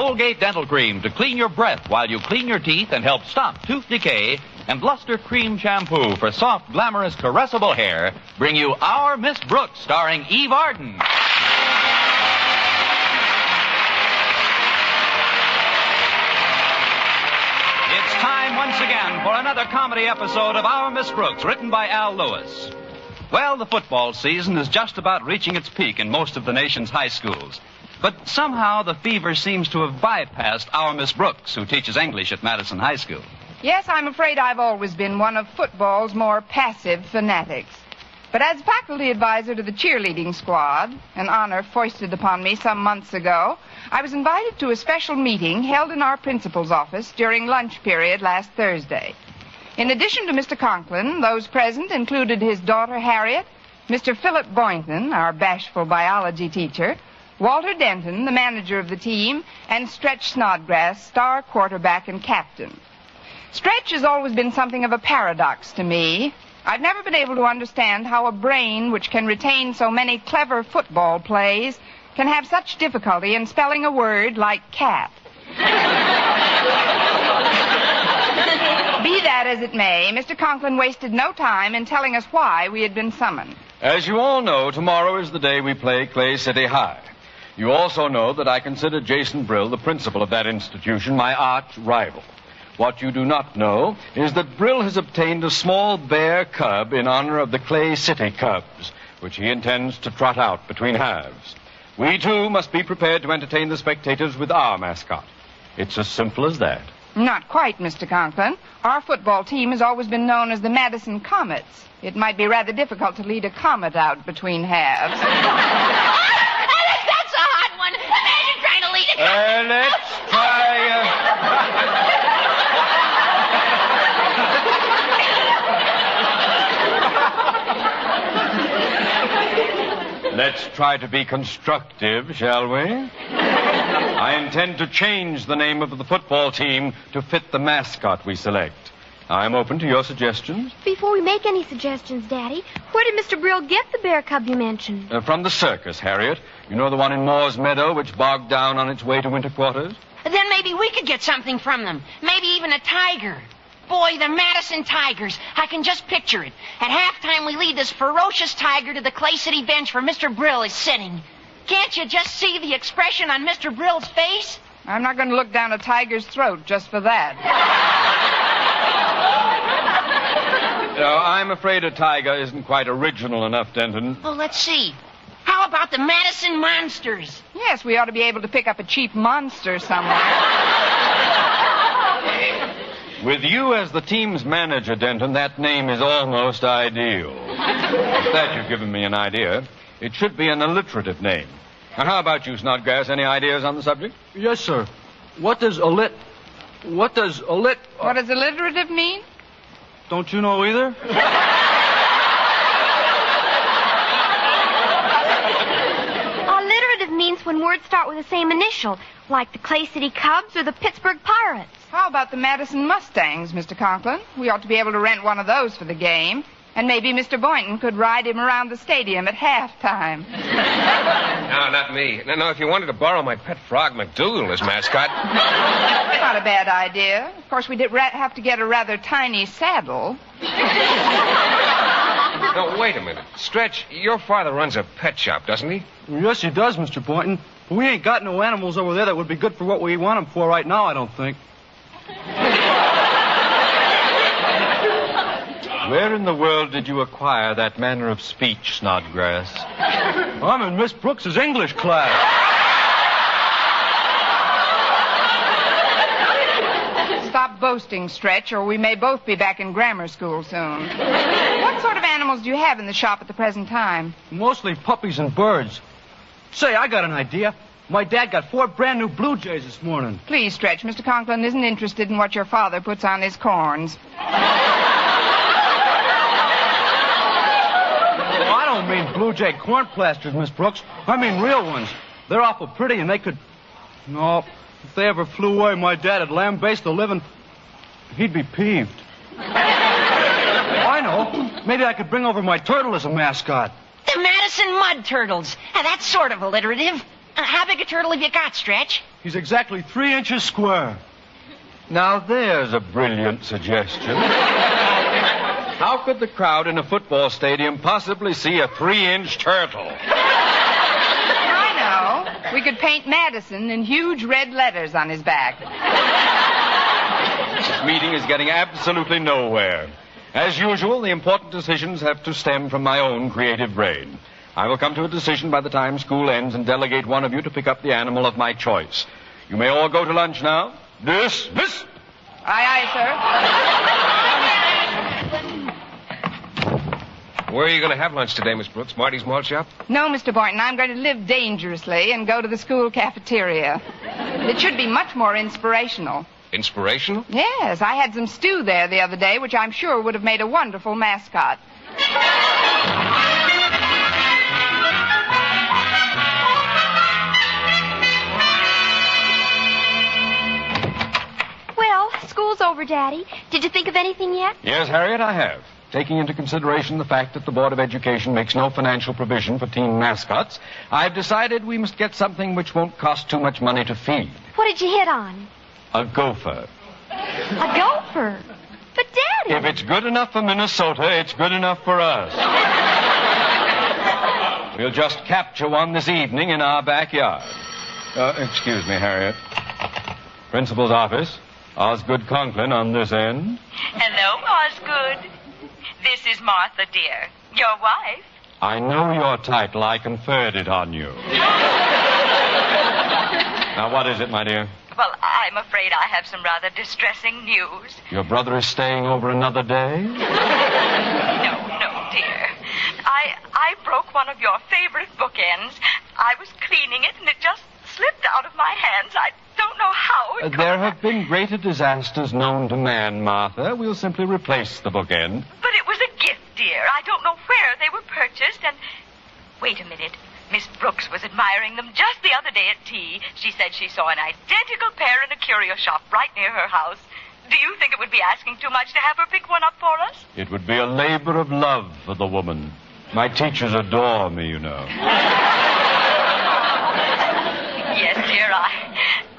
Colgate Dental Cream to clean your breath while you clean your teeth and help stop tooth decay, and Luster Cream Shampoo for soft, glamorous, caressable hair bring you Our Miss Brooks, starring Eve Arden. It's time once again for another comedy episode of Our Miss Brooks, written by Al Lewis. Well, the football season is just about reaching its peak in most of the nation's high schools. But somehow the fever seems to have bypassed Our Miss Brooks, who teaches English at Madison High School. Yes, I'm afraid I've always been one of football's more passive fanatics. But as faculty advisor to the cheerleading squad, an honor foisted upon me some months ago, I was invited to a special meeting held in our principal's office during lunch period last Thursday. In addition to Mr. Conklin, those present included his daughter Harriet, Mr. Philip Boynton, our bashful biology teacher, Walter Denton, the manager of the team, and Stretch Snodgrass, star quarterback and captain. Stretch has always been something of a paradox to me. I've never been able to understand how a brain which can retain so many clever football plays can have such difficulty in spelling a word like cat. Be that as it may, Mr. Conklin wasted no time in telling us why we had been summoned. As you all know, tomorrow is the day we play Clay City High. You also know that I consider Jason Brill, the principal of that institution, my arch rival. What you do not know is that Brill has obtained a small bear cub in honor of the Clay City Cubs, which he intends to trot out between halves. We, too, must be prepared to entertain the spectators with our mascot. It's as simple as that. Not quite, Mr. Conklin. Our football team has always been known as the Madison Comets. It might be rather difficult to lead a comet out between halves. That's a hot one. Imagine trying to lead a comet. Let's try... Let's try to be constructive, shall we? I intend to change the name of the football team to fit the mascot we select. I'm open to your suggestions. Before we make any suggestions, Daddy, where did Mr. Brill get the bear cub you mentioned? From the circus, Harriet. You know the one in Moore's Meadow, which bogged down on its way to winter quarters? Then maybe we could get something from them. Maybe even a tiger. Boy, the Madison Tigers. I can just picture it. At halftime, we lead this ferocious tiger to the Clay City bench where Mr. Brill is sitting. Can't you just see the expression on Mr. Brill's face? I'm not going to look down a tiger's throat just for that. No, I'm afraid a tiger isn't quite original enough, Denton. Well, let's see. How about the Madison Monsters? Yes, we ought to be able to pick up a cheap monster somewhere. With you as the team's manager, Denton, that name is almost ideal. With that, you've given me an idea. It should be an alliterative name. Now, how about you, Snodgrass? Any ideas on the subject? Yes, sir. What does alliterative mean? Don't you know either? Alliterative means when words start with the same initial, like the Clay City Cubs or the Pittsburgh Pirates. How about the Madison Mustangs, Mr. Conklin? We ought to be able to rent one of those for the game. And maybe Mr. Boynton could ride him around the stadium at halftime. No, not me. No, if you wanted to borrow my pet frog, McDougal, as mascot. Not a bad idea. Of course, we'd have to get a rather tiny saddle. No, wait a minute. Stretch, your father runs a pet shop, doesn't he? Yes, he does, Mr. Boynton. But we ain't got no animals over there that would be good for what we want them for right now, I don't think. Where in the world did you acquire that manner of speech, Snodgrass? I'm in Miss Brooks's English class. Stop boasting, Stretch, or we may both be back in grammar school soon. What sort of animals do you have in the shop at the present time? Mostly puppies and birds. Say, I got an idea. My dad got 4 brand new Blue Jays this morning. Please, Stretch, Mr. Conklin isn't interested in what your father puts on his corns. I don't mean Blue Jay corn plasters, Miss Brooks. I mean real ones. They're awful pretty, and they could... No, if they ever flew away, my dad would lambaste the living... He'd be peeved. I know. Maybe I could bring over my turtle as a mascot. The Madison Mud Turtles. That's sort of alliterative. How big a turtle have you got, Stretch? He's exactly 3 inches square. Now, there's a brilliant suggestion. How could the crowd in a football stadium possibly see a 3-inch turtle? I know. We could paint Madison in huge red letters on his back. This meeting is getting absolutely nowhere. As usual, the important decisions have to stem from my own creative brain. I will come to a decision by the time school ends and delegate one of you to pick up the animal of my choice. You may all go to lunch now. Dismiss. Aye, Where are you going to have lunch today, Miss Brooks? Marty's Malt Shop? sir. No, Mr. Boynton, I'm going to live dangerously and go to the school cafeteria. It should be much more inspirational. Inspirational? Yes, I had some stew there the other day, which I'm sure would have made a wonderful mascot. Well, school's over, Daddy. Did you think of anything yet? Yes, Harriet, I have. Taking into consideration the fact that the Board of Education makes no financial provision for team mascots, I've decided we must get something which won't cost too much money to feed. What did you hit on? A gopher. A gopher. But, Daddy... If it's good enough for Minnesota, it's good enough for us. We'll just capture one this evening in our backyard. Excuse me, Harriet. Principal's office. Osgood Conklin on this end. Hello, Osgood. This is Martha, dear. Your wife. I know your title. I conferred it on you. Now, what is it, my dear? Well, I'm afraid I have some rather distressing news. Your brother is staying over another day? No, dear. I broke one of your favorite bookends. I was cleaning it, and it just slipped out of my hands. I don't know how it There have been greater disasters known to man, Martha. We'll simply replace the bookend. But it was a gift, dear. I don't know where they were purchased, and... Wait a minute. Miss Brooks was admiring them just the other day at tea. She said she saw an identical pair in a curio shop right near her house. Do you think it would be asking too much to have her pick one up for us? It would be a labor of love for the woman. My teachers adore me, you know. Yes, dear,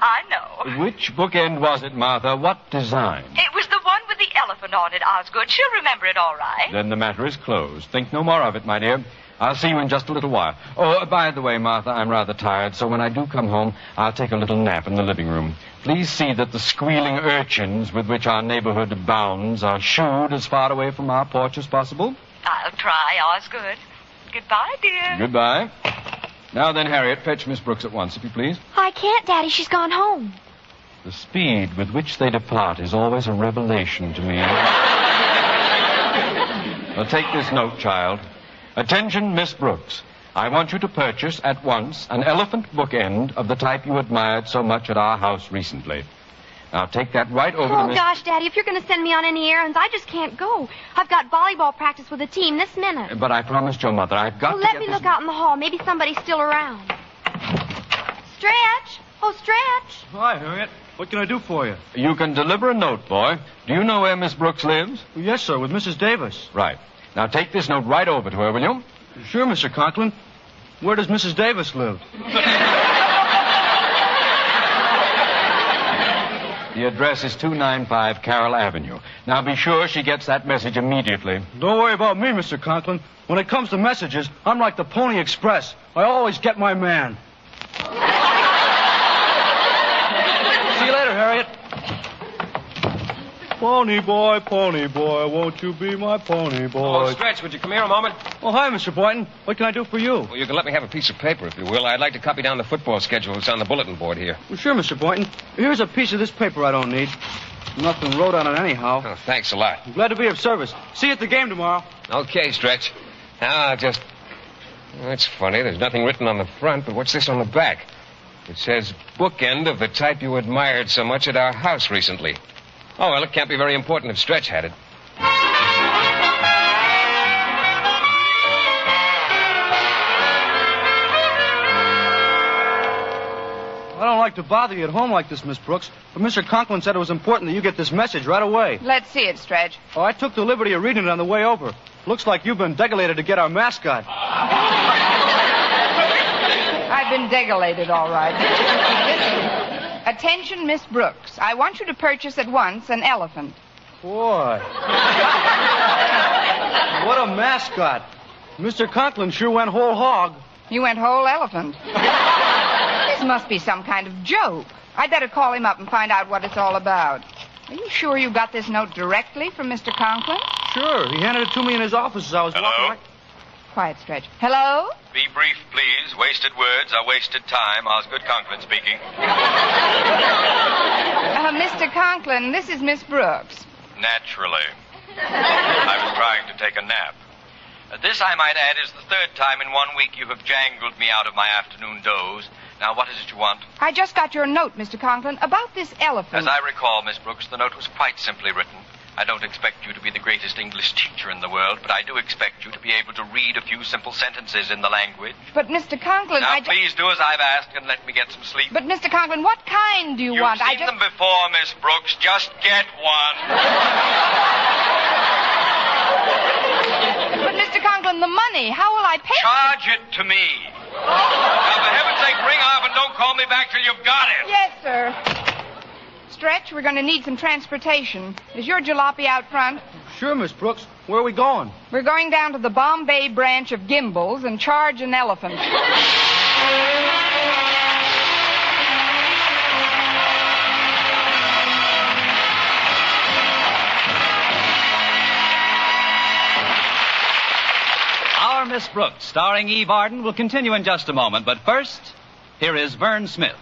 I know. Which bookend was it, Martha? What design? It was the one with the elephant on it, Osgood. She'll remember it all right. Then the matter is closed. Think no more of it, my dear. I'll see you in just a little while. Oh, by the way, Martha, I'm rather tired, so when I do come home, I'll take a little nap in the living room. Please see that the squealing urchins with which our neighborhood abounds are shooed as far away from our porch as possible. I'll try, Osgood. Goodbye, dear. Goodbye. Now then, Harriet, fetch Miss Brooks at once, if you please. I can't, Daddy. She's gone home. The speed with which they depart is always a revelation to me. Well, take this note, child. Attention, Miss Brooks. I want you to purchase at once an elephant bookend of the type you admired so much at our house recently. Now, take that right over to Oh, Miss... gosh, Daddy, if you're going to send me on any errands, I just can't go. I've got volleyball practice with the team this minute. But I promised your mother I've got Well, to let get me this... look out in the hall. Maybe somebody's still around. Stretch! Oh, Stretch! Hi, Harriet. What can I do for you? You can deliver a note, boy. Do you know where Miss Brooks lives? Yes, sir, with Mrs. Davis. Right. Now, take this note right over to her, will you? Sure, Mr. Conklin. Where does Mrs. Davis live? The address is 295 Carroll Avenue. Now, be sure she gets that message immediately. Don't worry about me, Mr. Conklin. When it comes to messages, I'm like the Pony Express. I always get my man. See you later, Harriet. Pony boy, won't you be my pony boy? Oh, Stretch, would you come here a moment? Oh, hi, Mr. Boynton. What can I do for you? Well, you can let me have a piece of paper, if you will. I'd like to copy down the football schedule. It's on the bulletin board here. Well, sure, Mr. Boynton. Here's a piece of this paper I don't need. Nothing wrote on it anyhow. Oh, thanks a lot. I'm glad to be of service. See you at the game tomorrow. Okay, Stretch. Now, I'll just... Oh, that's funny. There's nothing written on the front, but what's this on the back? It says, bookend of the type you admired so much at our house recently. Oh, well, it can't be very important if Stretch had it. I don't like to bother you at home like this, Miss Brooks, but Mr. Conklin said it was important that you get this message right away. Let's see it, Stretch. Oh, I took the liberty of reading it on the way over. Looks like you've been decorated to get our mascot. I've been degulated, all right. Attention, Miss Brooks. I want you to purchase at once an elephant. Boy. What a mascot. Mr. Conklin sure went whole hog. You went whole elephant. This must be some kind of joke. I'd better call him up and find out what it's all about. Are you sure you got this note directly from Mr. Conklin? Sure. He handed it to me in his office as I was walking. Hello? Quiet, Stretch. Hello? Be brief, please. Wasted words are wasted time. Osgood Conklin speaking. Mr. Conklin, this is Miss Brooks. Naturally. I was trying to take a nap. This, I might add, is the third time in 1 week you have jangled me out of my afternoon doze. Now, what is it you want? I just got your note, Mr. Conklin, about this elephant. As I recall, Miss Brooks, the note was quite simply written. I don't expect you to be the greatest English teacher in the world, but I do expect you to be able to read a few simple sentences in the language. But, Mr. Conklin, Now, please do as I've asked and let me get some sleep. But, Mr. Conklin, what kind do you want? You've seen them before, Miss Brooks. Just get one. But, Mr. Conklin, the money, how will I pay? Charge it to me. Now, for heaven's sake, ring off and don't call me back till you've got it. Yes, sir. Stretch, we're going to need some transportation. Is your jalopy out front? Sure, Miss Brooks. Where are we going? We're going down to the Bombay branch of Gimbals and charge an elephant. Our Miss Brooks, starring Eve Arden, will continue in just a moment. But first, here is Vern Smith.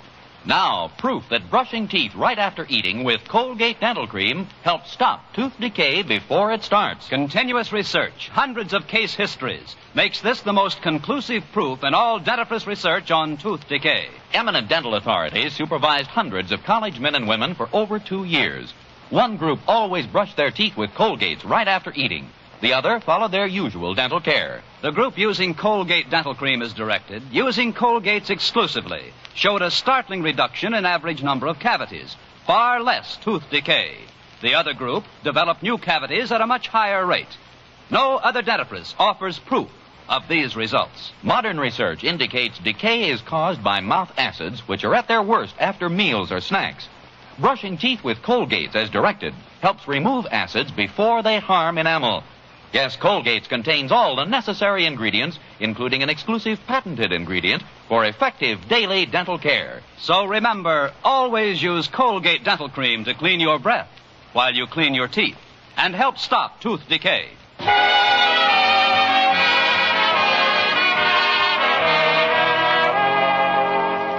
Now, proof that brushing teeth right after eating with Colgate Dental Cream helps stop tooth decay before it starts. Continuous research, hundreds of case histories, makes this the most conclusive proof in all dentifrice research on tooth decay. Eminent dental authorities supervised hundreds of college men and women for over 2 years. One group always brushed their teeth with Colgates right after eating. The other followed their usual dental care. The group using Colgate Dental Cream as directed, using Colgates exclusively, showed a startling reduction in average number of cavities, far less tooth decay. The other group developed new cavities at a much higher rate. No other dentifrice offers proof of these results. Modern research indicates decay is caused by mouth acids, which are at their worst after meals or snacks. Brushing teeth with Colgates as directed helps remove acids before they harm enamel. Yes, Colgates contains all the necessary ingredients, including an exclusive patented ingredient for effective daily dental care. So remember, always use Colgate Dental Cream to clean your breath while you clean your teeth and help stop tooth decay.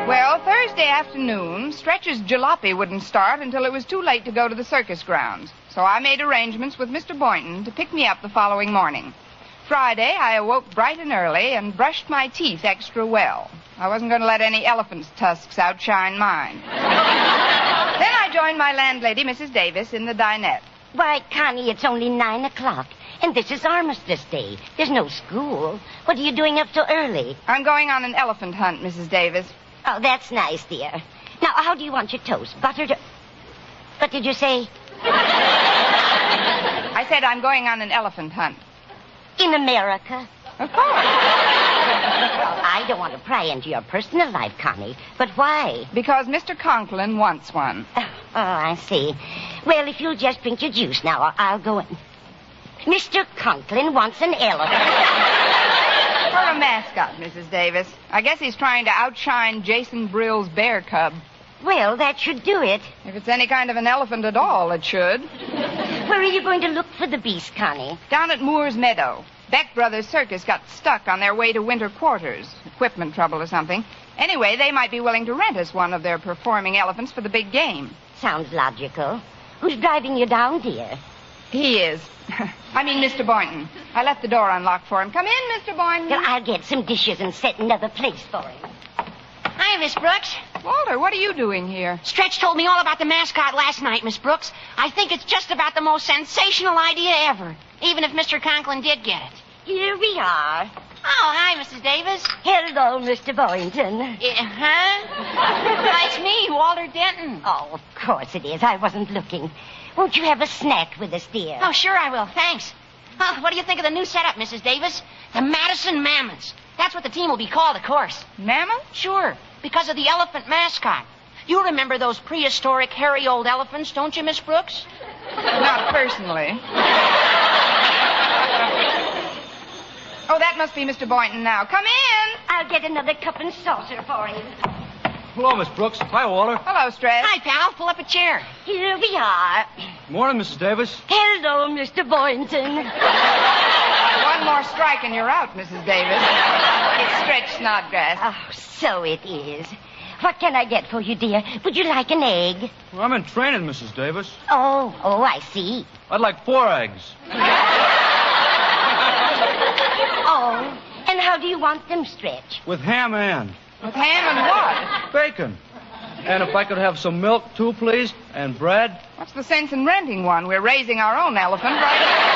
Well, Thursday afternoon, Stretch's jalopy wouldn't start until it was too late to go to the circus grounds. So I made arrangements with Mr. Boynton to pick me up the following morning. Friday, I awoke bright and early and brushed my teeth extra well. I wasn't going to let any elephant's tusks outshine mine. Then I joined my landlady, Mrs. Davis, in the dinette. Why, Connie, it's only 9 o'clock, and this is Armistice Day. There's no school. What are you doing up so early? I'm going on an elephant hunt, Mrs. Davis. Oh, that's nice, dear. Now, how do you want your toast? Buttered or... What did you say? I said I'm going on an elephant hunt. In America? Of course. Well, I don't want to pry into your personal life, Connie. But why? Because Mr. Conklin wants one. Oh, I see. Well, if you'll just drink your juice now, I'll go in. Mr. Conklin wants an elephant. For a mascot, Mrs. Davis. I guess he's trying to outshine Jason Brill's bear cub. Well, that should do it. If it's any kind of an elephant at all, it should. Where are you going to look for the beast, Connie? Down at Moore's Meadow. Beck Brothers Circus got stuck on their way to winter quarters. Equipment trouble or something. Anyway, they might be willing to rent us one of their performing elephants for the big game. Sounds logical. Who's driving you down, dear? He is. I mean, Mr. Boynton. I left the door unlocked for him. Come in, Mr. Boynton. Well, I'll get some dishes and set another place for him. Hi, Miss Brooks. Walter, what are you doing here? Stretch told me all about the mascot last night, Miss Brooks. I think it's just about the most sensational idea ever, even if Mr. Conklin did get it. Here we are. Oh, hi, Mrs. Davis. Hello, Mr. Boynton. Huh? It's me, Walter Denton. Oh, of course it is. I wasn't looking. Won't you have a snack with us, dear? Oh, sure I will. Thanks. Oh, what do you think of the new setup, Mrs. Davis? The Madison Mammoths. That's what the team will be called, of course. Mammoth? Sure, because of the elephant mascot. You remember those prehistoric, hairy old elephants, don't you, Miss Brooks? Not personally. Oh, that must be Mr. Boynton now. Come in. I'll get another cup and saucer for you. Hello, Miss Brooks. Hi, Walter. Hello, Stretch. Hi, pal. Pull up a chair. Here we are. Morning, Mrs. Davis. Hello, Mr. Boynton. One more strike and you're out, Mrs. Davis. It's Stretch Snodgrass. Oh, so it is. What can I get for you, dear? Would you like an egg? Well, I'm in training, Mrs. Davis. Oh, I see. I'd like 4 eggs. Oh, and how do you want them, Stretch? With ham and. With ham and what? Bacon. And if I could have some milk, too, please, and bread. What's the sense in renting one? We're raising our own elephant right now.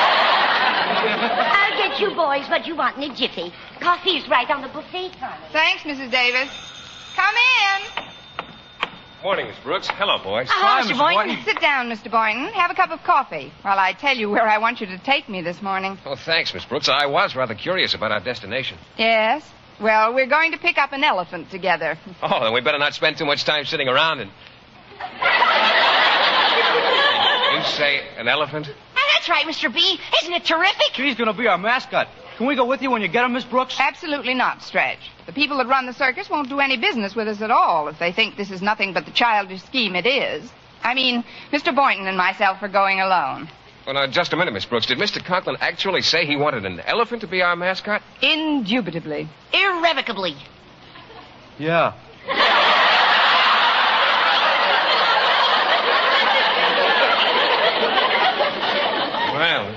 I'll get you boys what you want in a jiffy. Coffee's right on the buffet counter. Thanks, Mrs. Davis. Come in. Morning, Miss Brooks. Hello, boys. Hi, Mr. Boynton. Sit down, Mr. Boynton. Have a cup of coffee while I tell you where I want you to take me this morning. Oh, thanks, Miss Brooks. I was rather curious about our destination. Yes? Well, we're going to pick up an elephant together. Oh, then we better not spend too much time sitting around and... You say an elephant? That's right, Mr. B. Isn't it terrific? She's going to be our mascot. Can we go with you when you get him, Miss Brooks? Absolutely not, Stretch. The people that run the circus won't do any business with us at all if they think this is nothing but the childish scheme it is. I mean, Mr. Boynton and myself are going alone. Well, now, just a minute, Miss Brooks. Did Mr. Conklin actually say he wanted an elephant to be our mascot? Indubitably. Irrevocably. Yeah. Well,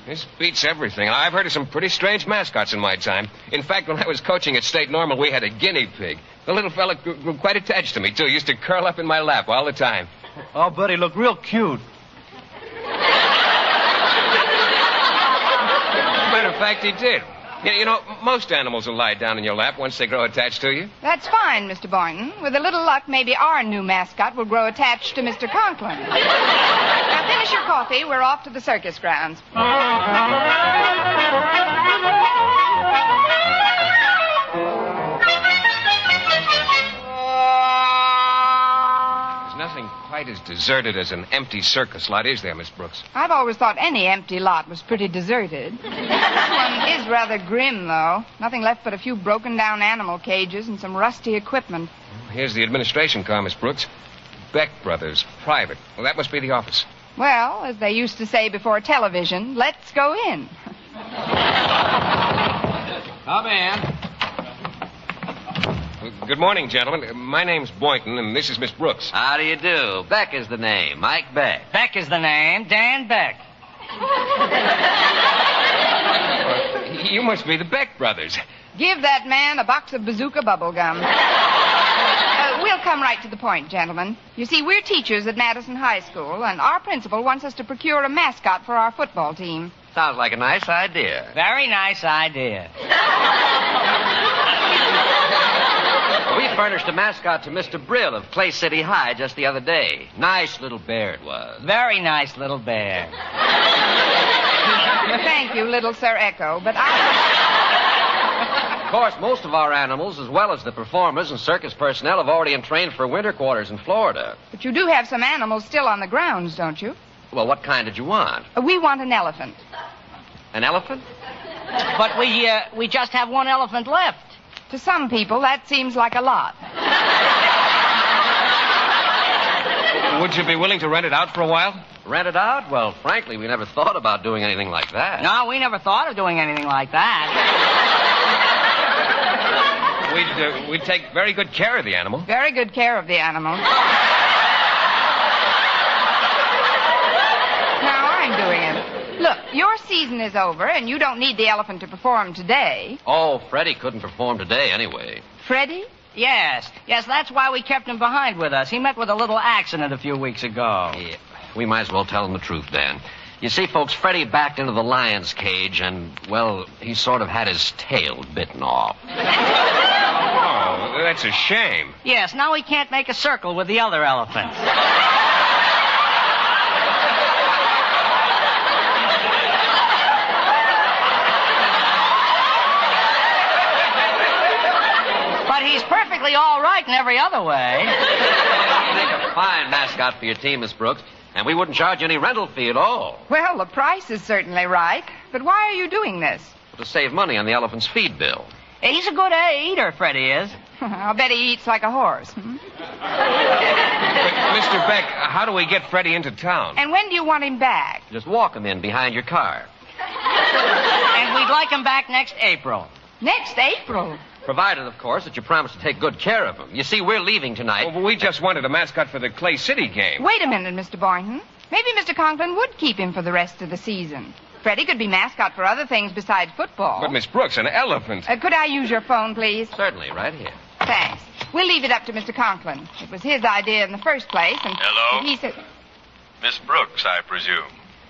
this beats everything. I've heard of some pretty strange mascots in my time. In fact, when I was coaching at State Normal, we had a guinea pig. The little fella grew quite attached to me, too. He used to curl up in my lap all the time. I'll bet he looked real cute. Matter of fact, he did. You know, most animals will lie down in your lap once they grow attached to you. That's fine, Mr. Boynton. With a little luck, maybe our new mascot will grow attached to Mr. Conklin. Now, finish your coffee. We're off to the circus grounds. There's nothing quite as deserted as an empty circus lot, is there, Miss Brooks? I've always thought any empty lot was pretty deserted. This one is rather grim, though. Nothing left but a few broken-down animal cages and some rusty equipment. Here's the administration car, Miss Brooks. Beck Brothers, private. Well, that must be the office. Well, as they used to say before television, let's go in. Come in. Good morning, gentlemen. My name's Boynton, and this is Miss Brooks. How do you do? Beck is the name. Mike Beck. Beck is the name. Dan Beck. You must be the Beck Brothers. Give that man a box of bazooka bubble gum. We'll come right to the point, gentlemen. You see, we're teachers at Madison High School, and our principal wants us to procure a mascot for our football team. Sounds like a nice idea. Very nice idea. We furnished a mascot to Mr. Brill of Clay City High just the other day. Nice little bear it was. Very nice little bear. Thank you, little Sir Echo, but Of course, most of our animals, as well as the performers and circus personnel, have already entrained for winter quarters in Florida. But you do have some animals still on the grounds, don't you? Well, what kind did you want? We want an elephant. An elephant? But we just have one elephant left. To some people, that seems like a lot. Would you be willing to rent it out for a while? Rent it out? Well, frankly, we never thought about doing anything like that. No, we never thought of doing anything like that. We'd take very good care of the animal. Very good care of the animal. Now I'm doing it. Look, your season is over, and you don't need the elephant to perform today. Oh, Freddie couldn't perform today anyway. Freddie? Yes, that's why we kept him behind with us. He met with a little accident a few weeks ago. Yeah, we might as well tell him the truth, Dan. You see, folks, Freddie backed into the lion's cage, and, well, he sort of had his tail bitten off. Oh, that's a shame. Yes, now he can't make a circle with the other elephants. But he's perfectly all right in every other way. make a fine mascot for your team, Miss Brooks, and we wouldn't charge any rental fee at all. Well, the price is certainly right. But why are you doing this? To save money on the elephant's feed bill. He's a good eater, Freddie is. I'll bet he eats like a horse. Mr. Beck, how do we get Freddie into town? And when do you want him back? Just walk him in behind your car. And we'd like him back next April. Next April? Provided, of course, that you promise to take good care of him. You see, we're leaving tonight. Oh, but we just wanted a mascot for the Clay City game. Wait a minute, Mr. Boynton. Maybe Mr. Conklin would keep him for the rest of the season. Freddie could be mascot for other things besides football. But, Miss Brooks, an elephant. Could I use your phone, please? Certainly, right here. Thanks. We'll leave it up to Mr. Conklin. It was his idea in the first place, and Hello? he said... Miss Brooks, I presume.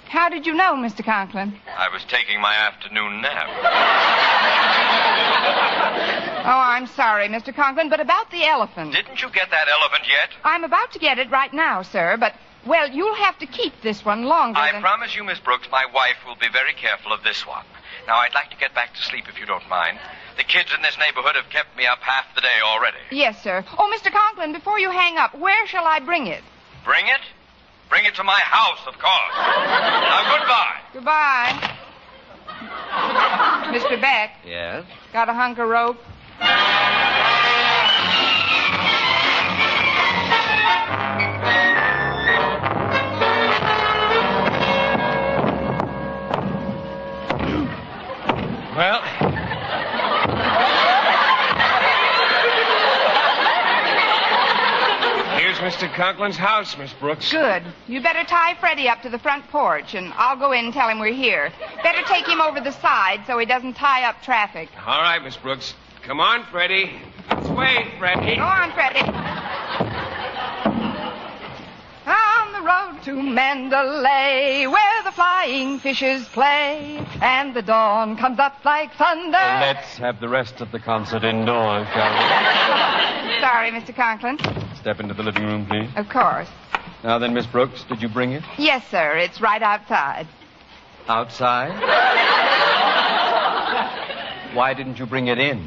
How did you know, Mr. Conklin? I was taking my afternoon nap. Oh, I'm sorry, Mr. Conklin, but about the elephant. Didn't you get that elephant yet? I'm about to get it right now, sir, but, well, you'll have to keep this one longer I than... promise you, Miss Brooks, my wife will be very careful of this one. Now, I'd like to get back to sleep if you don't mind. The kids in this neighborhood have kept me up half the day already. Yes, sir. Oh, Mr. Conklin, before you hang up, where shall I bring it? Bring it? Bring it to my house, of course. Now, goodbye. Goodbye. Mr. Beck. Yes? Got a hunk of rope? Well... Here's Mr. Conklin's house, Miss Brooks. Good. You better tie Freddie up to the front porch, and I'll go in and tell him we're here. Better take him over the side so he doesn't tie up traffic. All right, Miss Brooks. Come on, Freddie. Let's wait, Freddie. Go on, Freddie. On the road to Mandalay, where the flying fishes play, and the dawn comes up like thunder. Let's have the rest of the concert indoors, shall we? Sorry, Mr. Conklin. Step into the living room, please. Of course. Now then, Miss Brooks, did you bring it? Yes, sir. It's right outside. Outside? Why didn't you bring it in?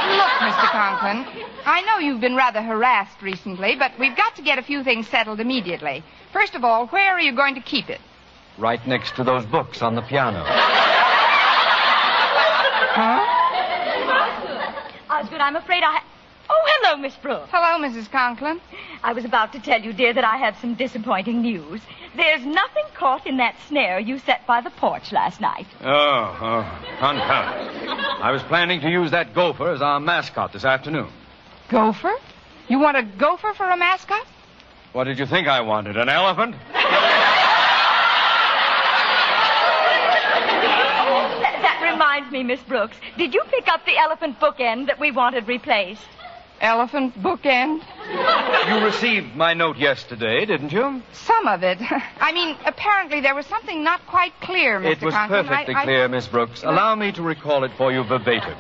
Look, Mr. Conklin, I know you've been rather harassed recently, but we've got to get a few things settled immediately. First of all, where are you going to keep it? Right next to those books on the piano. Huh? Osgood, I'm afraid I... Oh, hello, Miss Brooks. Hello, Mrs. Conklin. I was about to tell you, dear, that I have some disappointing news. There's nothing caught in that snare you set by the porch last night. Confound. I was planning to use that gopher as our mascot this afternoon. Gopher? You want a gopher for a mascot? What did you think I wanted, an elephant? That reminds me, Miss Brooks. Did you pick up the elephant bookend that we wanted replaced? Elephant bookend? You received my note yesterday, didn't you? Some of it. I mean, apparently there was something not quite clear, Mr. It was Conklin. perfectly clear, Miss Brooks. Allow me to recall it for you verbatim.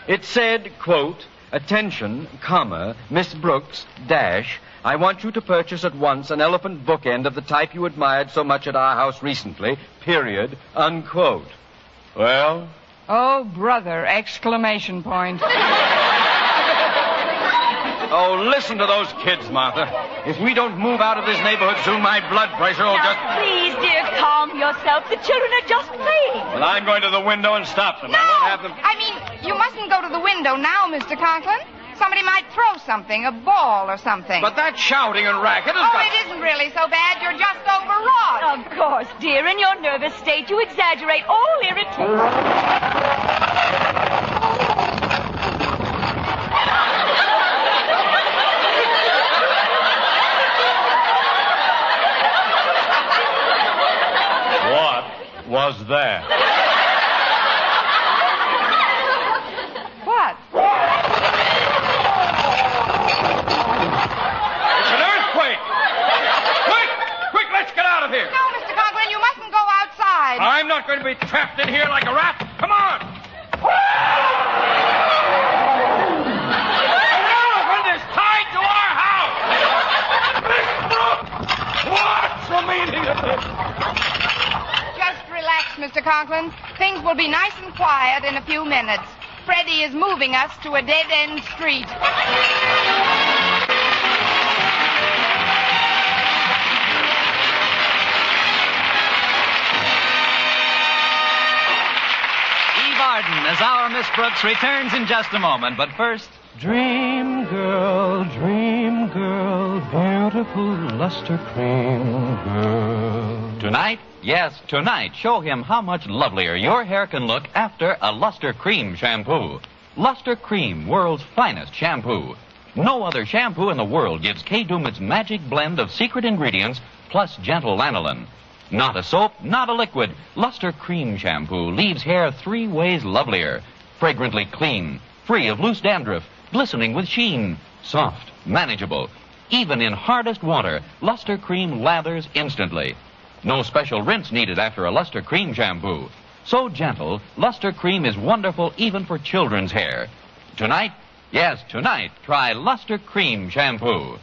It said, quote, attention, comma, Miss Brooks, dash, I want you to purchase at once an elephant bookend of the type you admired so much at our house recently, period, unquote. Well? Oh, brother, exclamation point. Oh, listen to those kids, Martha. If we don't move out of this neighborhood soon, my blood pressure will just... Please, dear, calm yourself. The children are just playing. Well, I'm going to the window and stop them. No! I won't have them... I mean, you mustn't go to the window now, Mr. Conklin. Somebody might throw something, a ball or something. But that shouting and racket has Oh, got... it isn't really so bad. You're just overwrought. Of course, dear. In your nervous state, you exaggerate all irritation. What was that? What? It's an earthquake! Quick! Quick, let's get out of here! No, Mr. Conklin, you mustn't go outside. I'm not going to be trapped in here like a rat. Come on! An elephant is tied to our house! Miss Brooks! What's the meaning of this? Just relax, Mr. Conklin. Things will be nice and quiet in a few minutes. Freddie is moving us to a dead-end street. Eve Arden as our Miss Brooks returns in just a moment. But first... Dream girl, beautiful luster cream girl. Tonight, yes, tonight, show him how much lovelier your hair can look after a Luster Cream shampoo. Luster Cream, world's finest shampoo. No other shampoo in the world gives K-Doom its magic blend of secret ingredients plus gentle lanolin. Not a soap, not a liquid. Luster Cream shampoo leaves hair 3 ways lovelier. Fragrantly clean, free of loose dandruff, glistening with sheen, soft, manageable. Even in hardest water, Luster Cream lathers instantly. No special rinse needed after a Luster Cream shampoo. So gentle, Luster Cream is wonderful even for children's hair. Tonight, yes, tonight, try Luster Cream shampoo.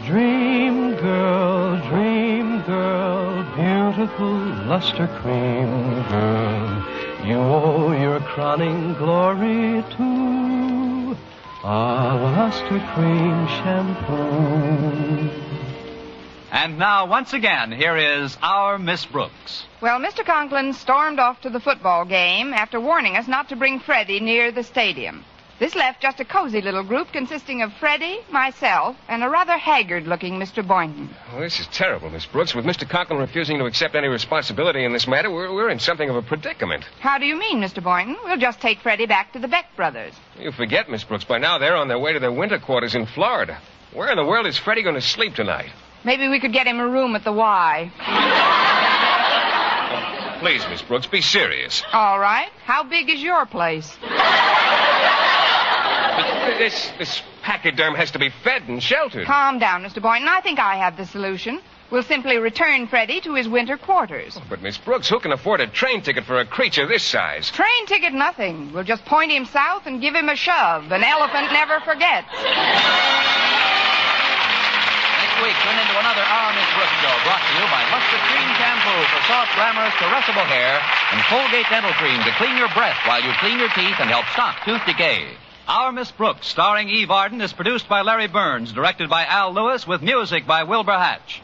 Dream girl, beautiful luster cream girl. You owe your crowning glory to a luster cream shampoo. And now, once again, here is our Miss Brooks. Well, Mr. Conklin stormed off to the football game after warning us not to bring Freddie near the stadium. This left just a cozy little group consisting of Freddie, myself, and a rather haggard-looking Mr. Boynton. Well, this is terrible, Miss Brooks. With Mr. Conklin refusing to accept any responsibility in this matter, we're in something of a predicament. How do you mean, Mr. Boynton? We'll just take Freddie back to the Beck brothers. You forget, Miss Brooks, by now they're on their way to their winter quarters in Florida. Where in the world is Freddie going to sleep tonight? Maybe we could get him a room at the Y. Please, Miss Brooks, be serious. All right. How big is your place? This pachyderm has to be fed and sheltered. Calm down, Mr. Boynton. I think I have the solution. We'll simply return Freddie to his winter quarters. Oh, but, Miss Brooks, who can afford a train ticket for a creature this size? Train ticket, nothing. We'll just point him south and give him a shove. An elephant never forgets. Next week, tune into another Our Miss Brooks show brought to you by Luster Cream Shampoo for soft, glamorous, caressable hair and Colgate Dental Cream to clean your breath while you clean your teeth and help stop tooth decay. Our Miss Brooks, starring Eve Arden, is produced by Larry Burns, directed by Al Lewis, with music by Wilbur Hatch.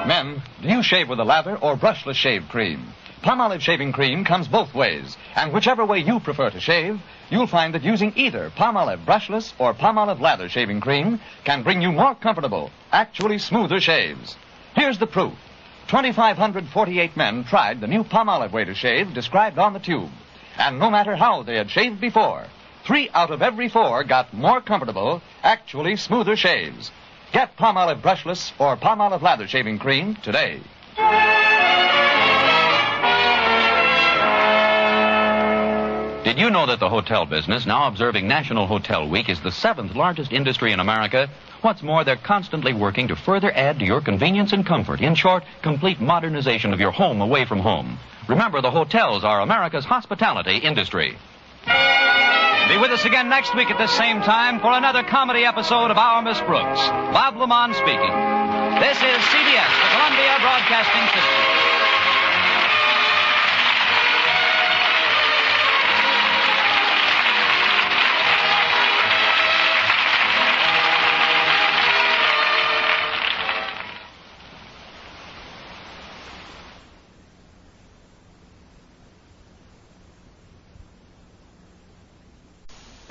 Men, do you shave with a lather or brushless shave cream? Palmolive shaving cream comes both ways, and whichever way you prefer to shave, you'll find that using either Palmolive brushless or Palmolive lather shaving cream can bring you more comfortable, actually smoother shaves. Here's the proof. 2,548 men tried the new Palmolive way to shave described on the tube. And no matter how they had shaved before, 3 out of every 4 got more comfortable, actually smoother shaves. Get Palmolive brushless or Palmolive lather shaving cream today. Did you know that the hotel business, now observing National Hotel Week, is the 7th largest industry in America? What's more, they're constantly working to further add to your convenience and comfort. In short, complete modernization of your home away from home. Remember, the hotels are America's hospitality industry. Be with us again next week at this same time for another comedy episode of Our Miss Brooks. Bob Lamont speaking. This is CBS, the Columbia Broadcasting System.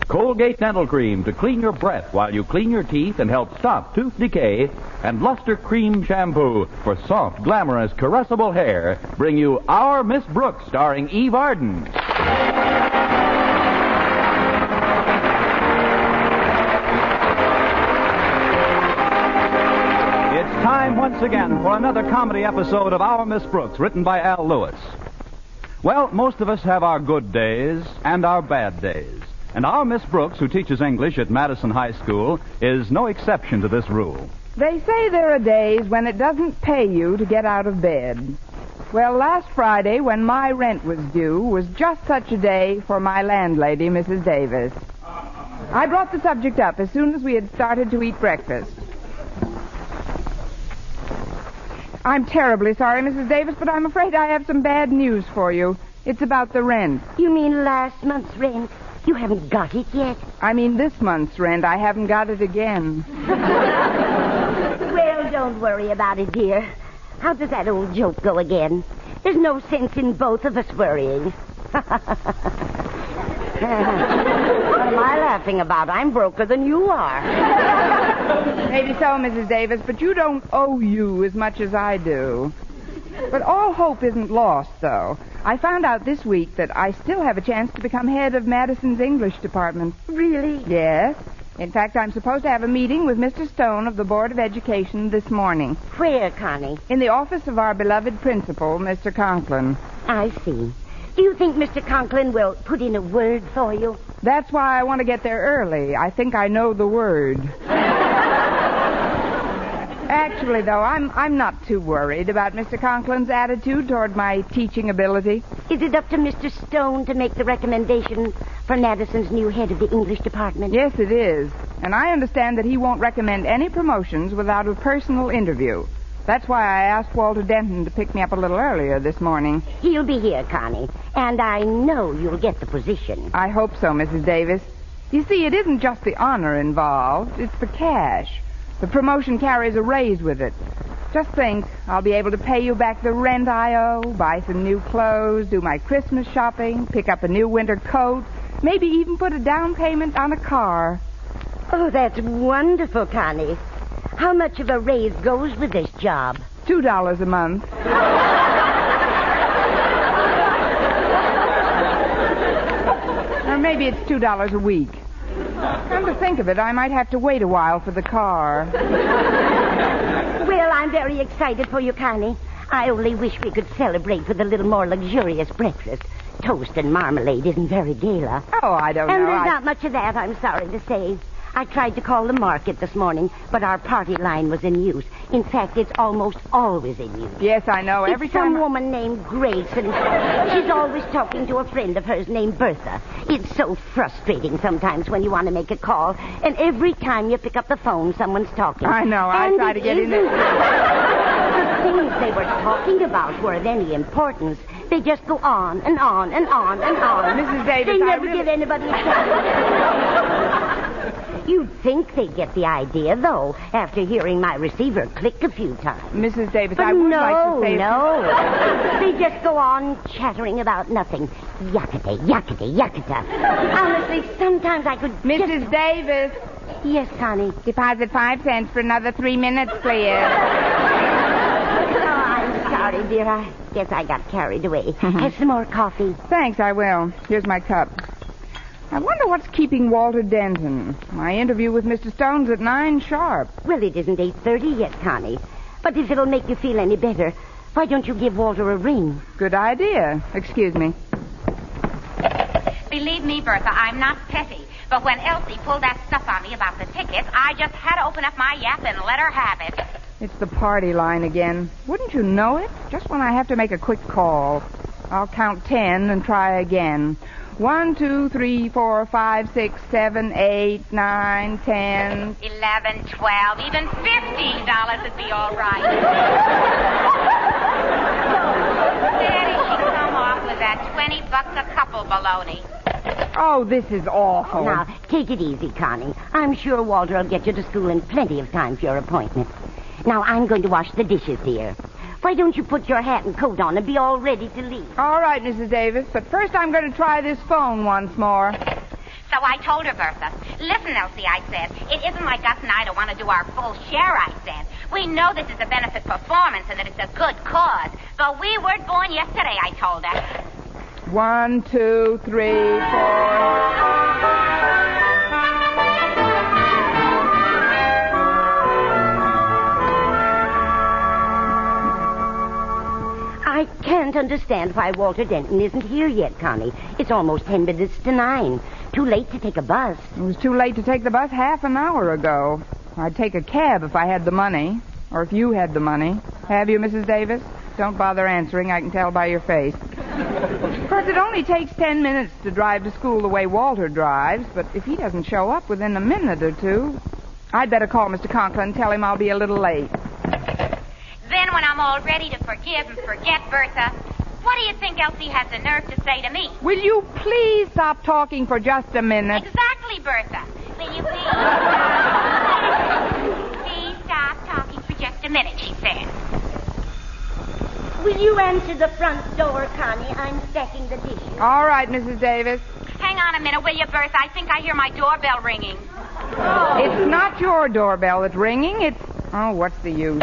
Colgate Dental Cream to clean your breath while you clean your teeth and help stop tooth decay, and Luster Cream Shampoo for soft, glamorous, caressable hair bring you Our Miss Brooks, starring Eve Arden. It's time once again for another comedy episode of Our Miss Brooks, written by Al Lewis. Well, most of us have our good days and our bad days. And our Miss Brooks, who teaches English at Madison High School, is no exception to this rule. They say there are days when it doesn't pay you to get out of bed. Well, last Friday, when my rent was due, was just such a day for my landlady, Mrs. Davis. I brought the subject up as soon as we had started to eat breakfast. I'm terribly sorry, Mrs. Davis, but I'm afraid I have some bad news for you. It's about the rent. You mean last month's rent? You haven't got it yet? I mean this month's rent. I haven't got it again. Well, don't worry about it, dear. How does that old joke go again? There's no sense in both of us worrying. What am I laughing about? I'm broker than you are. Maybe so, Mrs. Davis, but you don't owe you as much as I do. But all hope isn't lost, though. I found out this week that I still have a chance to become head of Madison's English department. Really? Yes. In fact, I'm supposed to have a meeting with Mr. Stone of the Board of Education this morning. Where, Connie? In the office of our beloved principal, Mr. Conklin. I see. Do you think Mr. Conklin will put in a word for you? That's why I want to get there early. I think I know the word. Actually, though, I'm not too worried about Mr. Conklin's attitude toward my teaching ability. Is it up to Mr. Stone to make the recommendation for Madison's new head of the English department? Yes, it is. And I understand that he won't recommend any promotions without a personal interview. That's why I asked Walter Denton to pick me up a little earlier this morning. He'll be here, Connie, and I know you'll get the position. I hope so, Mrs. Davis. You see, it isn't just the honor involved, it's the cash. The promotion carries a raise with it. Just think, I'll be able to pay you back the rent I owe, buy some new clothes, do my Christmas shopping, pick up a new winter coat, maybe even put a down payment on a car. Oh, that's wonderful, Connie. How much of a raise goes with this job? $2 a month. Or maybe it's $2 a week. Come to think of it, I might have to wait a while for the car. Well, I'm very excited for you, Connie. I only wish we could celebrate with a little more luxurious breakfast. Toast and marmalade isn't very gala. Oh, I don't know. And there's not much of that, I'm sorry to say. I tried to call the market this morning, but our party line was in use. In fact, it's almost always in use. Yes, I know. Every it's time some woman named Grace, and she's always talking to a friend of hers named Bertha. It's so frustrating sometimes when you want to make a call, and every time you pick up the phone, someone's talking. I know. I try to get in there. The things they were talking about were of any importance. They just go on and on and on and on. Mrs. Davis, they never give anybody a chance. You'd think they'd get the idea, though, after hearing my receiver click a few times. Mrs. Davis, but I would like to say... No. They just go on chattering about nothing. Yakata, yakata, yakata. Honestly, sometimes I could... Mrs. Davis. Yes, Connie? Deposit 5 cents for another 3 minutes, please. I'm sorry, dear. I guess I got carried away. Have some more coffee. Thanks, I will. Here's my cup. I wonder what's keeping Walter Denton. My interview with Mr. Stone's at 9 sharp. Well, it isn't 8:30 yet, Connie. But if it'll make you feel any better, why don't you give Walter a ring? Good idea. Excuse me. Believe me, Bertha, I'm not petty. But when Elsie pulled that stuff on me about the tickets, I just had to open up my yap and let her have it. It's the party line again. Wouldn't you know it? Just when I have to make a quick call. I'll count 10 and try again. 1, 2, 3, 4, 5, 6, 7, 8, 9, 10... 11, 12, even $15 would be all right. Daddy, she come off with that $20 a couple baloney. Oh, this is awful. Now, take it easy, Connie. I'm sure Walter will get you to school in plenty of time for your appointment. Now, I'm going to wash the dishes, dear. Why don't you put your hat and coat on and be all ready to leave? All right, Mrs. Davis, but first I'm going to try this phone once more. So I told her, Bertha. Listen, Elsie, I said. It isn't like us and I don't want to do our full share, I said. We know this is a benefit performance and that it's a good cause. But we weren't born yesterday, I told her. 1, 2, 3, 4... I can't understand why Walter Denton isn't here yet, Connie. It's almost 10 minutes to 9. Too late to take a bus. It was too late to take the bus half an hour ago. I'd take a cab if I had the money. Or if you had the money. Have you, Mrs. Davis? Don't bother answering. I can tell by your face. Of course, it only takes 10 minutes to drive to school the way Walter drives. But if he doesn't show up within a minute or two, I'd better call Mr. Conklin and tell him I'll be a little late. then when I'm all ready to forgive and forget Bertha, what do you think Elsie has the nerve to say to me? Will you please stop talking for just a minute? Exactly, Bertha. Will you please stop talking for just a minute, she said. Will you answer the front door, Connie? I'm stacking the dishes. All right, Mrs. Davis. Hang on a minute, will you, Bertha? I think I hear my doorbell ringing. It's not your doorbell that's ringing. It's... Oh, what's the use?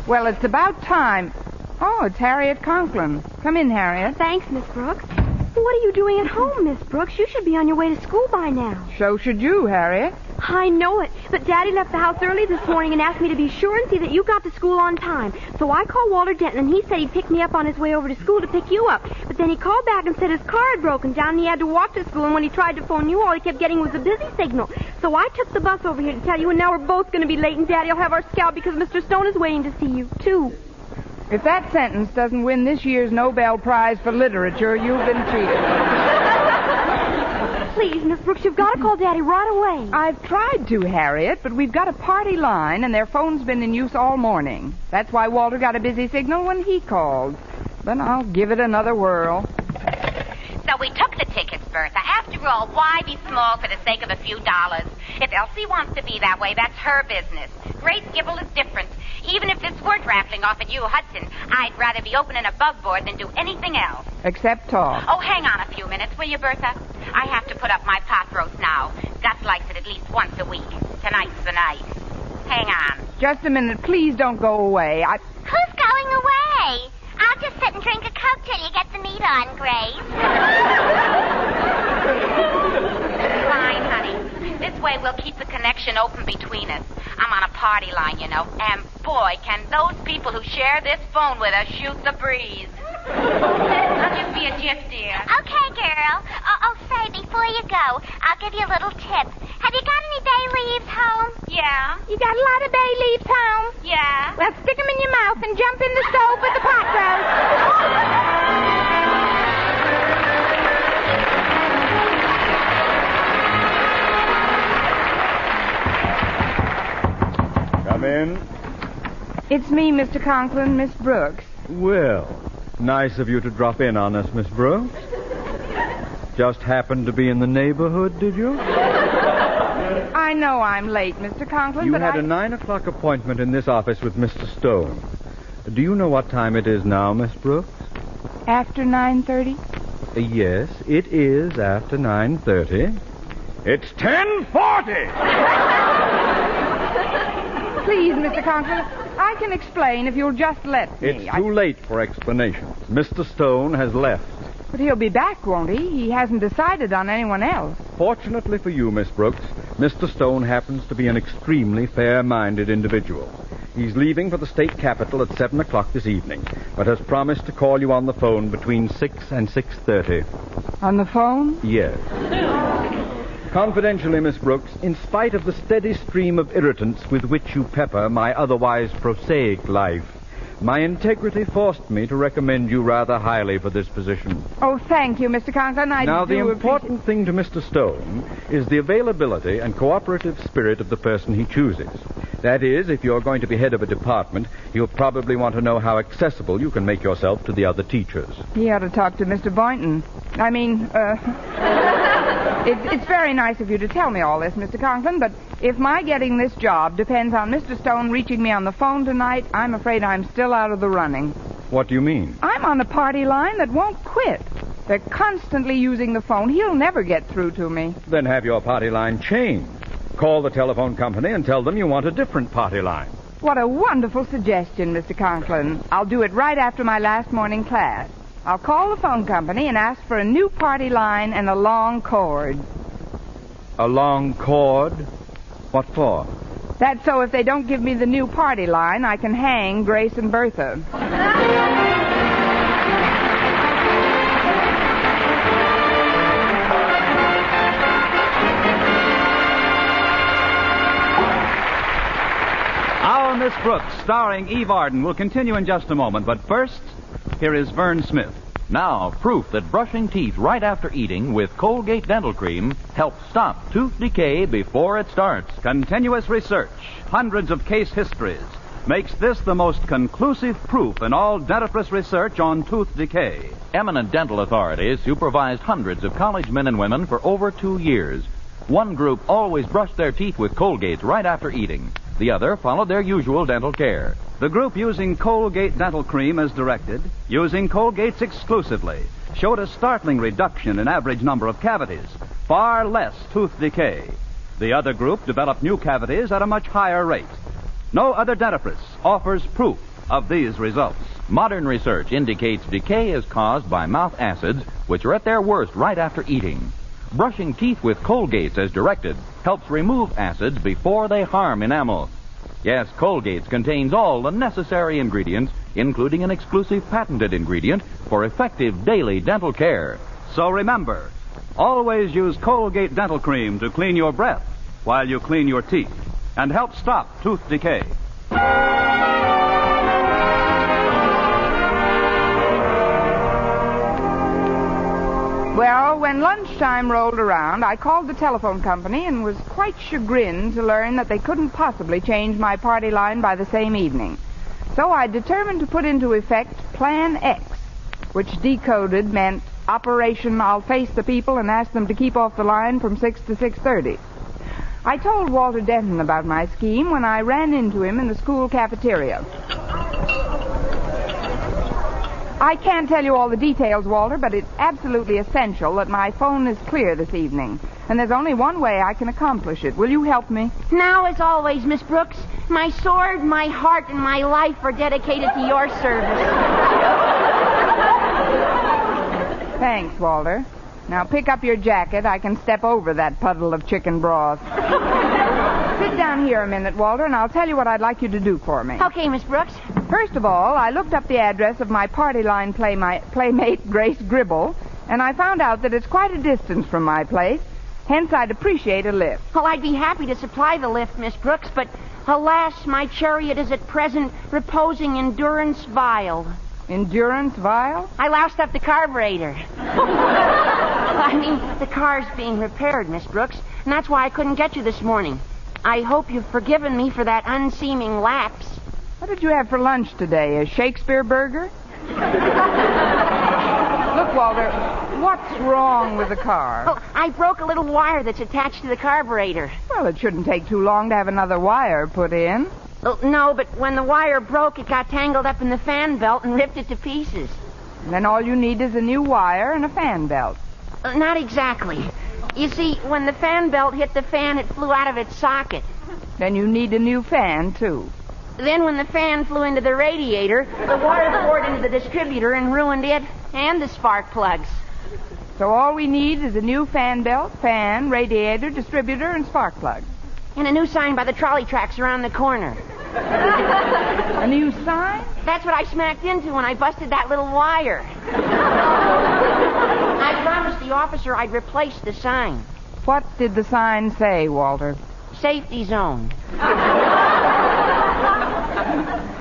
Well, it's about time. Oh, it's Harriet Conklin. Come in, Harriet. Thanks, Miss Brooks. What are you doing at home, Miss Brooks? You should be on your way to school by now. So should you, Harriet. I know it, but Daddy left the house early this morning and asked me to be sure and see that you got to school on time. So I called Walter Denton, and he said he'd pick me up on his way over to school to pick you up. But then he called back and said his car had broken down and he had to walk to school, and when he tried to phone you, all he kept getting was a busy signal. So I took the bus over here to tell you, and now we're both going to be late, and Daddy will have our scout because Mr. Stone is waiting to see you, too. If that sentence doesn't win this year's Nobel Prize for Literature, you've been cheated. Please, Miss Brooks, you've got to call Daddy right away. I've tried to, Harriet, but we've got a party line, and their phone's been in use all morning. That's why Walter got a busy signal when he called. But I'll give it another whirl. So we took the tickets, Bertha. After all, why be small for the sake of a few dollars? If Elsie wants to be that way, that's her business. Grace Gibble is different. Even if this were drafting off at you, Hudson, I'd rather be opening a bug board than do anything else. Except talk. Oh, hang on a few minutes, will you, Bertha? I have to put up my pot roast now. Gus likes it at least once a week. Tonight's the night. Hang on. Just a minute. Please don't go away. Who's going away? I'll just sit and drink a Coke till you get the meat on, Grace. Fine, honey. This way we'll keep the connection open between us. I'm on a party line, you know, and boy, can those people who share this phone with us shoot the breeze. I'll just be a jiff, dear. Okay, girl. Oh, say, before you go, I'll give you a little tip. Have you got any bay leaves home? Yeah. You got a lot of bay leaves home? Yeah. Well, stick them in your mouth and jump in the stove with the pot roast. Come in. It's me, Mr. Conklin, Miss Brooks. Well, nice of you to drop in on us, Miss Brooks. Just happened to be in the neighborhood, did you? I know I'm late, Mr. Conklin, You but had a 9 o'clock appointment in this office with Mr. Stone. Do you know what time it is now, Miss Brooks? After 9:30? Yes, it is after 9:30. It's 10:40! Please, Mr. Conklin, I can explain if you'll just let me. It's too late for explanations. Mr. Stone has left. But he'll be back, won't he? He hasn't decided on anyone else. Fortunately for you, Miss Brooks, Mr. Stone happens to be an extremely fair-minded individual. He's leaving for the state capitol at 7 o'clock this evening, but has promised to call you on the phone between 6 and 6:30. On the phone? Yes. Confidentially, Miss Brooks, in spite of the steady stream of irritants with which you pepper my otherwise prosaic life, my integrity forced me to recommend you rather highly for this position. Oh, thank you, Mr. Conklin. Now, the important thing to Mr. Stone is the availability and cooperative spirit of the person he chooses. That is, if you're going to be head of a department, he'll probably want to know how accessible you can make yourself to the other teachers. He ought to talk to Mr. Boynton. It's very nice of you to tell me all this, Mr. Conklin, but if my getting this job depends on Mr. Stone reaching me on the phone tonight, I'm afraid I'm still out of the running. What do you mean? I'm on a party line that won't quit. They're constantly using the phone. He'll never get through to me. Then have your party line changed. Call the telephone company and tell them you want a different party line. What a wonderful suggestion, Mr. Conklin. I'll do it right after my last morning class. I'll call the phone company and ask for a new party line and a long cord. A long cord? What for? That's so if they don't give me the new party line, I can hang Grace and Bertha. Our Miss Brooks, starring Eve Arden, will continue in just a moment. But first, here is Vern Smith. Now, proof that brushing teeth right after eating with Colgate Dental Cream helps stop tooth decay before it starts. Continuous research, hundreds of case histories, makes this the most conclusive proof in all dentifrice research on tooth decay. Eminent dental authorities supervised hundreds of college men and women for over 2 years. One group always brushed their teeth with Colgate right after eating. The other followed their usual dental care. The group using Colgate Dental Cream as directed, using Colgate's exclusively, showed a startling reduction in average number of cavities, far less tooth decay. The other group developed new cavities at a much higher rate. No other dentifrice offers proof of these results. Modern research indicates decay is caused by mouth acids, which are at their worst right after eating. Brushing teeth with Colgate's as directed helps remove acids before they harm enamel. Yes, Colgate's contains all the necessary ingredients, including an exclusive patented ingredient for effective daily dental care. So remember, always use Colgate Dental Cream to clean your breath while you clean your teeth and help stop tooth decay. Well, when lunchtime rolled around, I called the telephone company and was quite chagrined to learn that they couldn't possibly change my party line by the same evening. So I determined to put into effect Plan X, which decoded meant Operation I'll Face the People and Ask Them to Keep Off the Line from 6 to 6:30. I told Walter Denton about my scheme when I ran into him in the school cafeteria. I can't tell you all the details, Walter, but it's absolutely essential that my phone is clear this evening. And there's only one way I can accomplish it. Will you help me? Now, as always, Miss Brooks, my sword, my heart, and my life are dedicated to your service. Thanks, Walter. Now pick up your jacket. I can step over that puddle of chicken broth. Sit down here a minute, Walter, and I'll tell you what I'd like you to do for me. Okay, Miss Brooks. First of all, I looked up the address of my party line playmate, Grace Gribble, and I found out that it's quite a distance from my place. Hence, I'd appreciate a lift. Well, I'd be happy to supply the lift, Miss Brooks, but alas, my chariot is at present reposing in durance vile. Endurance vile? I loused up the carburetor. I mean, the car's being repaired, Miss Brooks, and that's why I couldn't get you this morning. I hope you've forgiven me for that unseeming lapse. What did you have for lunch today? A Shakespeare burger? Look, Walter, what's wrong with the car? Oh, I broke a little wire that's attached to the carburetor. Well, it shouldn't take too long to have another wire put in. Oh, no, but when the wire broke, it got tangled up in the fan belt and ripped it to pieces. And then all you need is a new wire and a fan belt. Not exactly. You see, when the fan belt hit the fan, it flew out of its socket. Then you need a new fan, too. Then when the fan flew into the radiator, the water poured into the distributor and ruined it and the spark plugs. So all we need is a new fan belt, fan, radiator, distributor, and spark plug. And a new sign by the trolley tracks around the corner. A new sign? That's what I smacked into when I busted that little wire. I promised the officer I'd replace the sign. What did the sign say, Walter? Safety zone.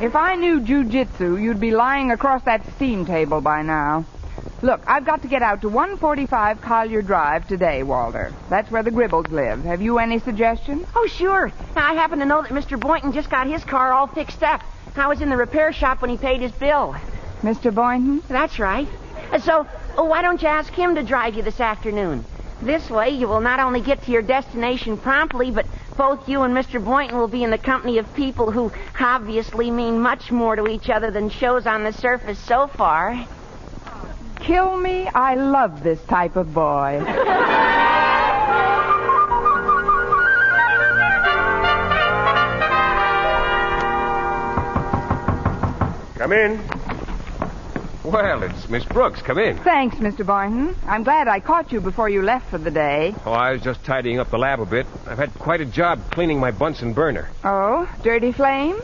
If I knew jujitsu, you'd be lying across that steam table by now. Look, I've got to get out to 145 Collier Drive today, Walter. That's where the Gribbles live. Have you any suggestions? Oh, sure. I happen to know that Mr. Boynton just got his car all fixed up. I was in the repair shop when he paid his bill. Mr. Boynton? That's right. So, why don't you ask him to drive you this afternoon? This way, you will not only get to your destination promptly, but both you and Mr. Boynton will be in the company of people who obviously mean much more to each other than shows on the surface so far. Kill me, I love this type of boy. Come in. Well, it's Miss Brooks. Come in. Thanks, Mr. Boynton. I'm glad I caught you before you left for the day. Oh, I was just tidying up the lab a bit. I've had quite a job cleaning my Bunsen burner. Oh, dirty flame?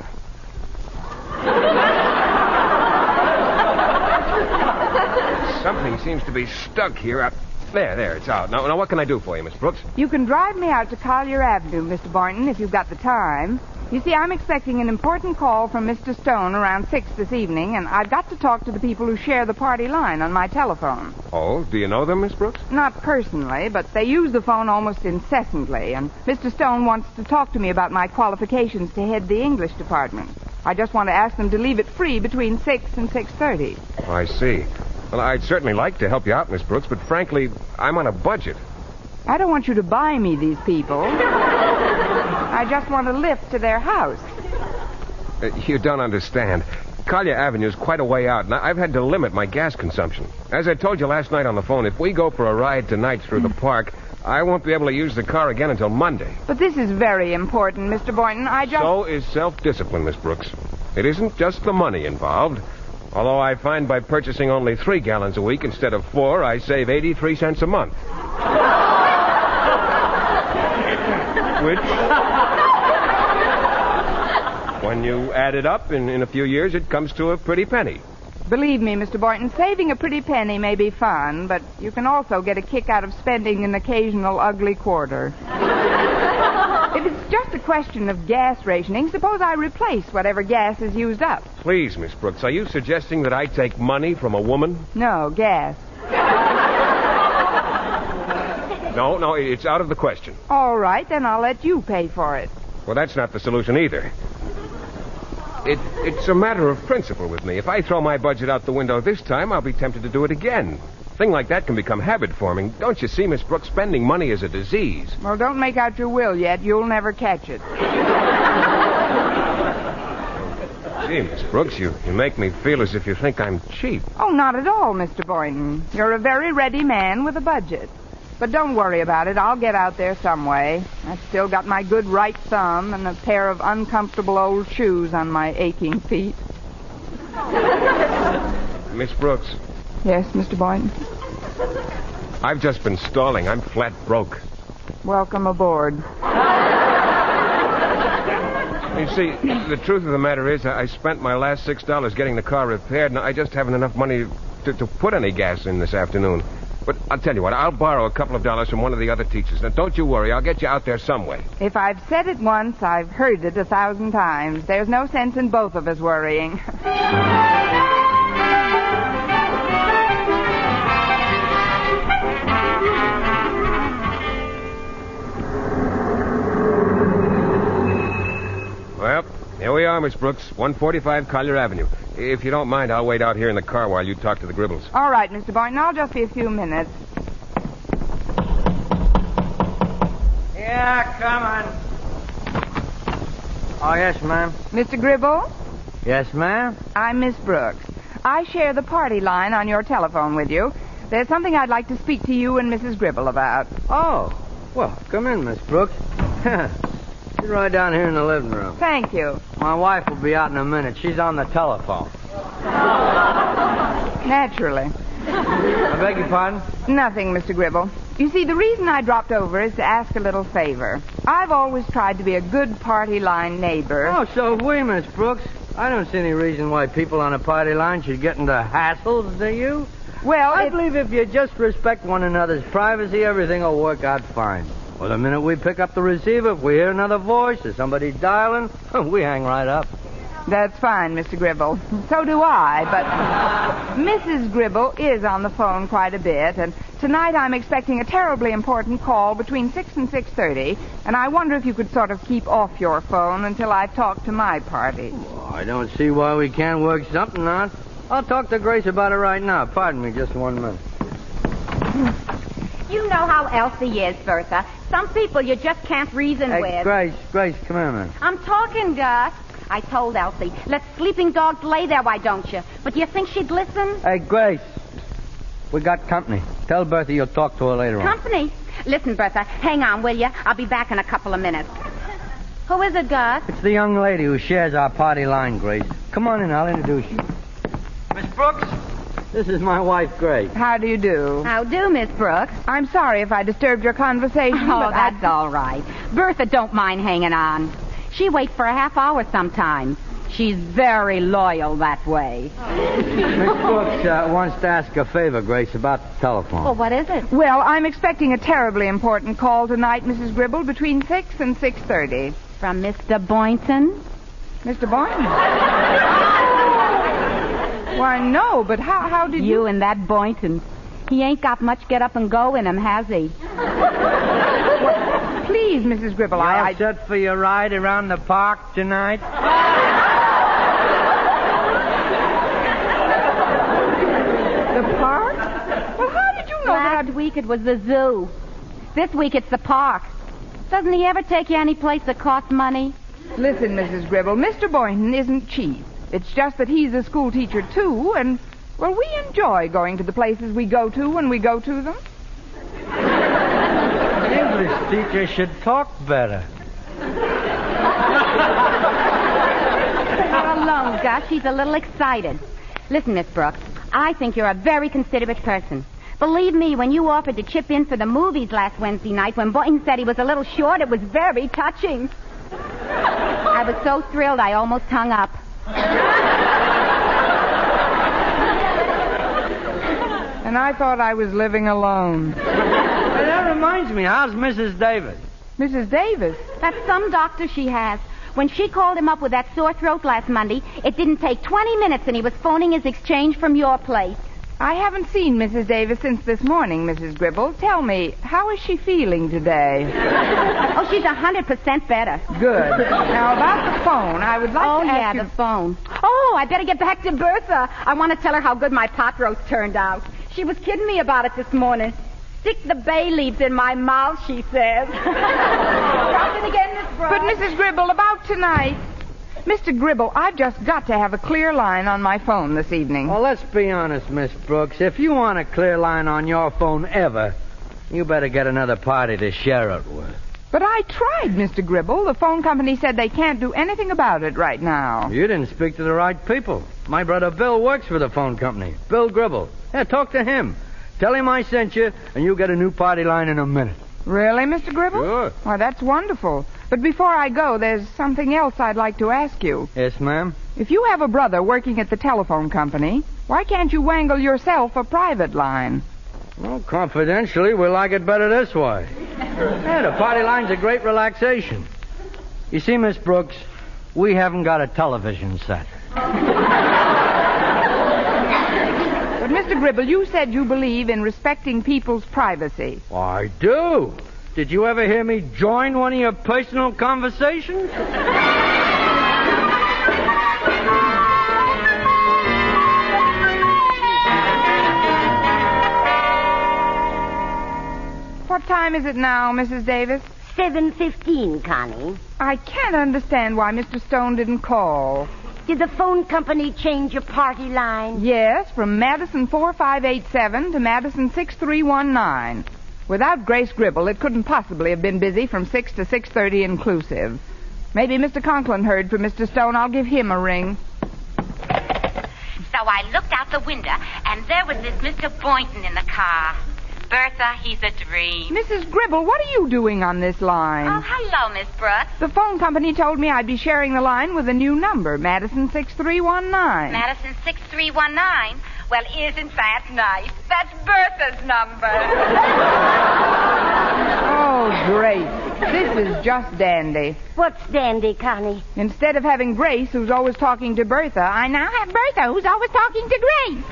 Something seems to be stuck here. There, it's out. Now, what can I do for you, Miss Brooks? You can drive me out to Collier Avenue, Mr. Boynton, if you've got the time. You see, I'm expecting an important call from Mr. Stone around 6 this evening, and I've got to talk to the people who share the party line on my telephone. Oh, do you know them, Miss Brooks? Not personally, but they use the phone almost incessantly, and Mr. Stone wants to talk to me about my qualifications to head the English department. I just want to ask them to leave it free between 6 and 6:30. Oh, I see. Well, I'd certainly like to help you out, Miss Brooks, but frankly, I'm on a budget. I don't want you to buy me these people. I just want a lift to their house. You don't understand. Collier Avenue is quite a way out, and I've had to limit my gas consumption. As I told you last night on the phone, if we go for a ride tonight through the park, I won't be able to use the car again until Monday. But this is very important, Mr. Boynton. So is self-discipline, Miss Brooks. It isn't just the money involved. Although I find by purchasing only 3 gallons a week instead of 4, I save 83 cents a month. Which, when you add it up, in a few years, it comes to a pretty penny. Believe me, Mr. Boynton, saving a pretty penny may be fun, but you can also get a kick out of spending an occasional ugly quarter. If it's just a question of gas rationing, suppose I replace whatever gas is used up. Please, Miss Brooks, are you suggesting that I take money from a woman? No, gas. No, it's out of the question. All right, then I'll let you pay for it. Well, that's not the solution either. It's a matter of principle with me. If I throw my budget out the window this time, I'll be tempted to do it again. A thing like that can become habit-forming. Don't you see, Miss Brooks, spending money is a disease. Well, don't make out your will yet. You'll never catch it. Gee, Miss Brooks, you make me feel as if you think I'm cheap. Oh, not at all, Mr. Boynton. You're a very ready man with a budget. But don't worry about it. I'll get out there some way. I've still got my good right thumb and a pair of uncomfortable old shoes on my aching feet. Miss Brooks. Yes, Mr. Boynton? I've just been stalling. I'm flat broke. Welcome aboard. You see, the truth of the matter is I spent my last $6 getting the car repaired, and I just haven't enough money to put any gas in this afternoon. But I'll tell you what, I'll borrow a couple of dollars from one of the other teachers. Now, don't you worry. I'll get you out there some way. If I've said it once, I've heard it 1,000 times. There's no sense in both of us worrying. Well, here we are, Miss Brooks. 145 Collier Avenue. If you don't mind, I'll wait out here in the car while you talk to the Gribbles. All right, Mr. Boynton. I'll just be a few minutes. Yeah, come on. Oh, yes, ma'am. Mr. Gribble? Yes, ma'am? I'm Miss Brooks. I share the party line on your telephone with you. There's something I'd like to speak to you and Mrs. Gribble about. Oh, well, come in, Miss Brooks. Sit right down here in the living room. Thank you. My wife will be out in a minute. She's on the telephone. Naturally. I beg your pardon? Nothing, Mr. Gribble. You see, the reason I dropped over is to ask a little favor. I've always tried to be a good party line neighbor. Oh, so have we, Miss Brooks. I don't see any reason why people on a party line should get into hassles, do you? Well, I believe if you just respect one another's privacy, everything will work out fine. Well, the minute we pick up the receiver, if we hear another voice or somebody dialing, we hang right up. That's fine, Mr. Gribble. So do I, but Mrs. Gribble is on the phone quite a bit, and tonight I'm expecting a terribly important call between 6 and 6:30, and I wonder if you could sort of keep off your phone until I've talked to my party. Well, I don't see why we can't work something out. I'll talk to Grace about it right now. Pardon me just 1 minute. You know how Elsie is, Bertha. Some people you just can't reason with. Grace, come here a minute. I'm talking, Gus. I told Elsie, let sleeping dogs lay there, why don't you? But do you think she'd listen? Hey, Grace, we got company. Tell Bertha you'll talk to her later on. Company? Listen, Bertha, hang on, will you? I'll be back in a couple of minutes. Who is it, Gus? It's the young lady who shares our party line, Grace. Come on in, I'll introduce you. Miss Brooks, this is my wife, Grace. How do you do? How do, Miss Brooks? I'm sorry if I disturbed your conversation. Oh, but that's all right. Bertha don't mind hanging on. She waits for a half hour sometimes. She's very loyal that way. Miss Brooks wants to ask a favor, Grace, about the telephone. Well, what is it? Well, I'm expecting a terribly important call tonight, Mrs. Gribble, between 6 and 6:30. From Mr. Boynton? Mr. Boynton? Why, no, but how did you... You and that Boynton. He ain't got much get up and go in him, has he? Well, please, Mrs. Gribble, You I... all set for your ride around the park tonight? The park? Well, how did you know that? Last week it was the zoo. This week it's the park. Doesn't he ever take you any place that costs money? Listen, Mrs. Gribble, Mr. Boynton isn't cheap. It's just that he's a school teacher, too, and, well, we enjoy going to the places we go to when we go to them. An English teacher should talk better. You're alone, Gus. She's a little excited. Listen, Miss Brooks, I think you're a very considerate person. Believe me, when you offered to chip in for the movies last Wednesday night, when Boynton said he was a little short, it was very touching. I was so thrilled I almost hung up. And I thought I was living alone. Hey, that reminds me, how's Mrs. Davis? Mrs. Davis? That's some doctor she has. When she called him up with that sore throat last Monday, it didn't take 20 minutes and he was phoning his exchange from your place. I haven't seen Mrs. Davis since this morning, Mrs. Gribble. Tell me, how is she feeling today? Oh, she's 100% better. Good. Now, about the phone, I would like to ask you... the phone. Oh, I better get back to Bertha. I want to tell her how good my pot roast turned out. She was kidding me about it this morning. Stick the bay leaves in my mouth, she says. Drop it again, Miss Brooks. But, Mrs. Gribble, about tonight... Mr. Gribble, I've just got to have a clear line on my phone this evening. Well, let's be honest, Miss Brooks. If you want a clear line on your phone ever, you better get another party to share it with. But I tried, Mr. Gribble. The phone company said they can't do anything about it right now. You didn't speak to the right people. My brother Bill works for the phone company. Bill Gribble. Yeah, talk to him. Tell him I sent you, and you'll get a new party line in a minute. Really, Mr. Gribble? Sure. Why, that's wonderful. But before I go, there's something else I'd like to ask you. Yes, ma'am? If you have a brother working at the telephone company, why can't you wangle yourself a private line? Well, confidentially, we like it better this way. Yeah, the party line's a great relaxation. You see, Miss Brooks, we haven't got a television set. But, Mr. Gribble, you said you believe in respecting people's privacy. I do. Did you ever hear me join one of your personal conversations? What time is it now, Mrs. Davis? 7:15, Connie. I can't understand why Mr. Stone didn't call. Did the phone company change your party line? Yes, from Madison 4587 to Madison 6319. Without Grace Gribble, it couldn't possibly have been busy from 6 to 6:30 inclusive. Maybe Mr. Conklin heard from Mr. Stone. I'll give him a ring. So I looked out the window, and there was this Mr. Boynton in the car. Bertha, he's a dream. Mrs. Gribble, what are you doing on this line? Oh, hello, Miss Brooks. The phone company told me I'd be sharing the line with a new number, Madison 6319. Madison 6319? Well, isn't that nice? That's Bertha's number. Oh, great. This is just dandy. What's dandy, Connie? Instead of having Grace, who's always talking to Bertha, I now have Bertha, who's always talking to Grace.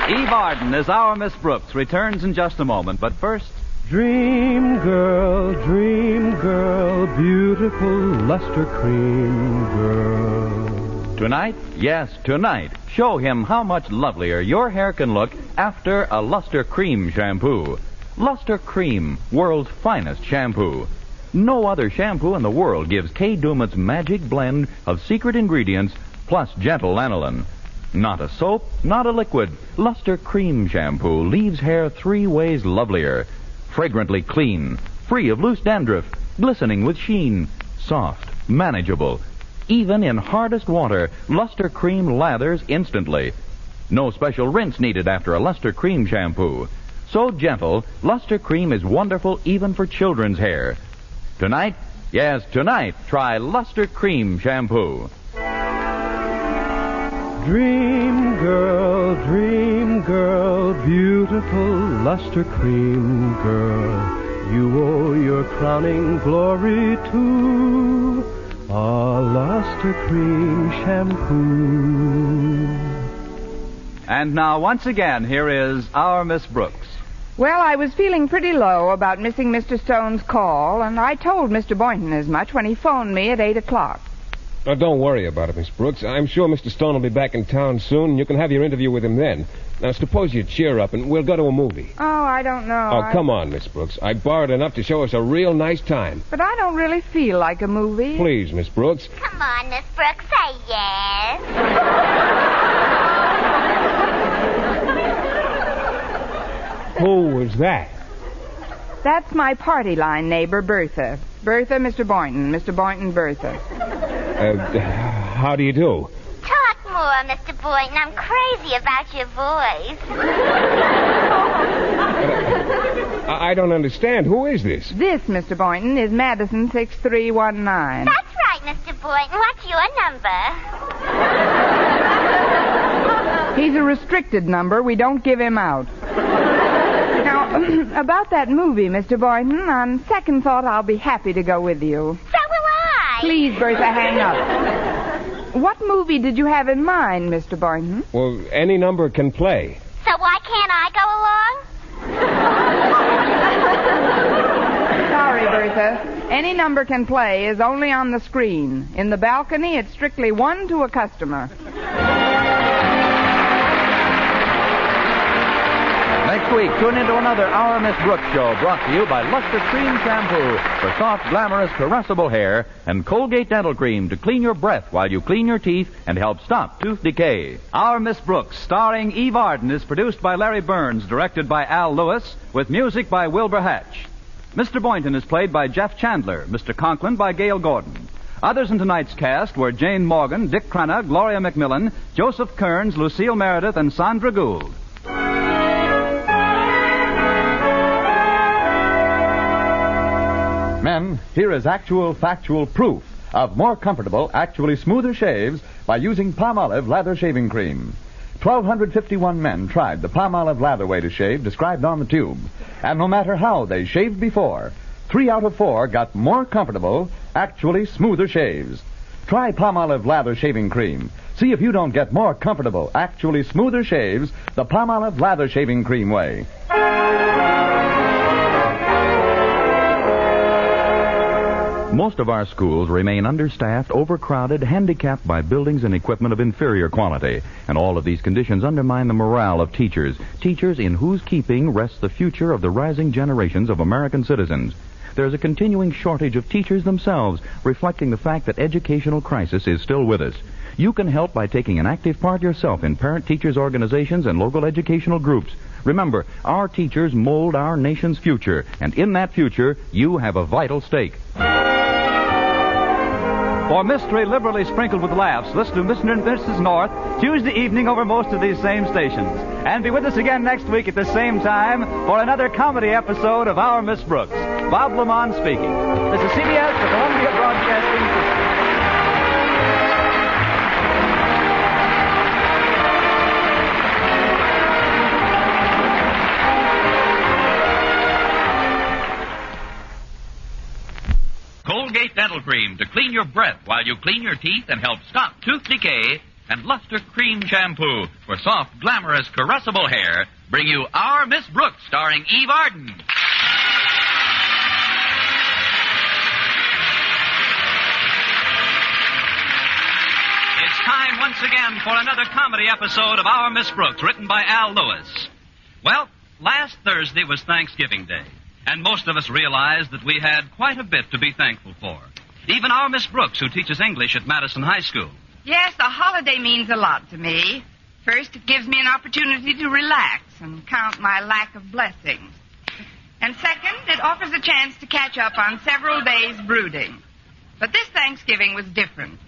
Eve Arden as our Miss Brooks returns in just a moment, but first... Dream girl, beautiful luster cream girl. Tonight, yes, tonight, show him how much lovelier your hair can look after a Luster Cream shampoo. Luster Cream, world's finest shampoo. No other shampoo in the world gives Kay Daumit's magic blend of secret ingredients plus gentle lanolin. Not a soap, not a liquid. Luster Cream shampoo leaves hair 3 ways lovelier. Fragrantly clean, free of loose dandruff, glistening with sheen, soft, manageable. Even in hardest water, Luster Cream lathers instantly. No special rinse needed after a Luster Cream shampoo. So gentle, Luster Cream is wonderful even for children's hair. Tonight, yes, tonight, try Luster Cream shampoo. Dream girl, beautiful luster cream girl. You owe your crowning glory to a luster cream shampoo. And now, once again, here is our Miss Brooks. Well, I was feeling pretty low about missing Mr. Stone's call, and I told Mr. Boynton as much when he phoned me at 8 o'clock. Now, don't worry about it, Miss Brooks. I'm sure Mr. Stone will be back in town soon, and you can have your interview with him then. Now, suppose you cheer up, and we'll go to a movie. Oh, I don't know. Oh, come on, Miss Brooks. I borrowed enough to show us a real nice time. But I don't really feel like a movie. Please, Miss Brooks. Come on, Miss Brooks, say yes. Who was that? That's my party line neighbor, Bertha. Bertha, Mr. Boynton. Mr. Boynton, Bertha. How do you do? Talk more, Mr. Boynton. I'm crazy about your voice. I don't understand. Who is this? This, Mr. Boynton, is Madison 6319. That's right, Mr. Boynton. What's your number? He's a restricted number. We don't give him out. Now, about that movie, Mr. Boynton, on second thought, I'll be happy to go with you. So will I. Please, Bertha, hang up. What movie did you have in mind, Mr. Boynton? Well, any number can play. So why can't I go along? Sorry, Bertha. Any number can play is only on the screen. In the balcony, it's strictly one to a customer. Next week, tune into another Our Miss Brooks show brought to you by Luster Cream Shampoo for soft, glamorous, caressable hair and Colgate Dental Cream to clean your breath while you clean your teeth and help stop tooth decay. Our Miss Brooks, starring Eve Arden, is produced by Larry Burns, directed by Al Lewis, with music by Wilbur Hatch. Mr. Boynton is played by Jeff Chandler, Mr. Conklin by Gail Gordon. Others in tonight's cast were Jane Morgan, Dick Crenna, Gloria McMillan, Joseph Kearns, Lucille Meredith, and Sandra Gould. Men, here is actual, factual proof of more comfortable, actually smoother shaves by using Palmolive Lather Shaving Cream. 1,251 men tried the Palmolive Lather way to shave described on the tube. And no matter how they shaved before, 3 out of 4 got more comfortable, actually smoother shaves. Try Palmolive Lather Shaving Cream. See if you don't get more comfortable, actually smoother shaves the Palmolive Lather Shaving Cream way. Most of our schools remain understaffed, overcrowded, handicapped by buildings and equipment of inferior quality. And all of these conditions undermine the morale of teachers. Teachers in whose keeping rests the future of the rising generations of American citizens. There's a continuing shortage of teachers themselves, reflecting the fact that educational crisis is still with us. You can help by taking an active part yourself in parent-teachers organizations and local educational groups. Remember, our teachers mold our nation's future, and in that future, you have a vital stake. For mystery liberally sprinkled with laughs, listen to Mr. and Mrs. North Tuesday evening over most of these same stations. And be with us again next week at the same time for another comedy episode of Our Miss Brooks. Bob Lamont speaking. This is CBS, the Columbia Broadcasting System. Colgate Dental Cream to clean your breath while you clean your teeth and help stop tooth decay, and Luster Cream Shampoo for soft, glamorous, caressable hair bring you Our Miss Brooks, starring Eve Arden. It's time once again for another comedy episode of Our Miss Brooks, written by Al Lewis. Well, last Thursday was Thanksgiving Day. And most of us realized that we had quite a bit to be thankful for. Even our Miss Brooks, who teaches English at Madison High School. Yes, the holiday means a lot to me. First, it gives me an opportunity to relax and count my lack of blessings. And second, it offers a chance to catch up on several days' brooding. But this Thanksgiving was different.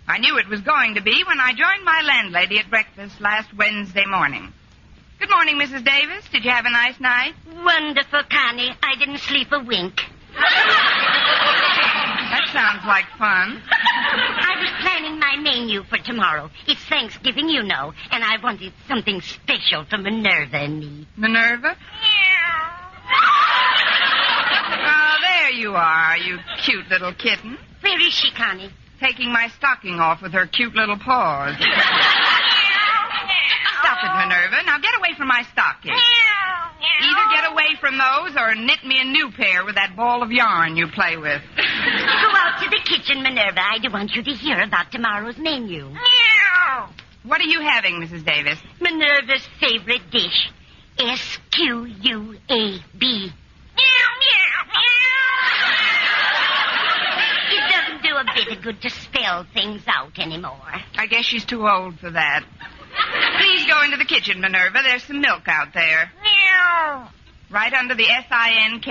I knew it was going to be when I joined my landlady at breakfast last Wednesday morning. Good morning, Mrs. Davis. Did you have a nice night? Wonderful, Connie. I didn't sleep a wink. That sounds like fun. I was planning my menu for tomorrow. It's Thanksgiving, you know, and I wanted something special for Minerva and me. Minerva? Oh, there you are, you cute little kitten. Where is she, Connie? Taking my stocking off with her cute little paws. Stop it, Minerva. Now get away from my stocking. Either get away from those or knit me a new pair with that ball of yarn you play with. Go out to the kitchen, Minerva. I do want you to hear about tomorrow's menu. What are you having, Mrs. Davis? Minerva's favorite dish. SQUAB. It doesn't do a bit of good to spell things out anymore. I guess she's too old for that. Please go into the kitchen, Minerva. There's some milk out there. Right under the SINK.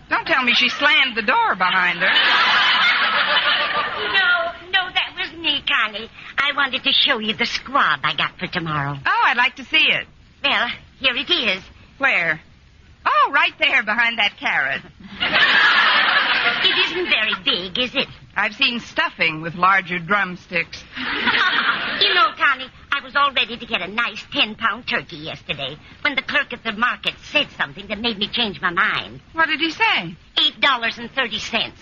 Don't tell me she slammed the door behind her. No, that was me, Connie. I wanted to show you the squab I got for tomorrow. Oh, I'd like to see it. Well, here it is. Where? Oh, right there behind that carrot. It isn't very big, is it? I've seen stuffing with larger drumsticks. You know, Connie, I was all ready to get a nice 10-pound turkey yesterday when the clerk at the market said something that made me change my mind. What did he say? $8.30.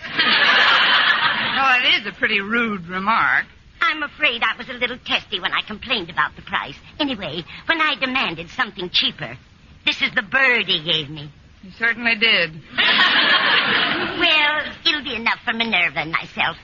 Well, that is a pretty rude remark. I'm afraid I was a little testy when I complained about the price. Anyway, when I demanded something cheaper, this is the bird he gave me. You certainly did. Well, it'll be enough for Minerva and myself.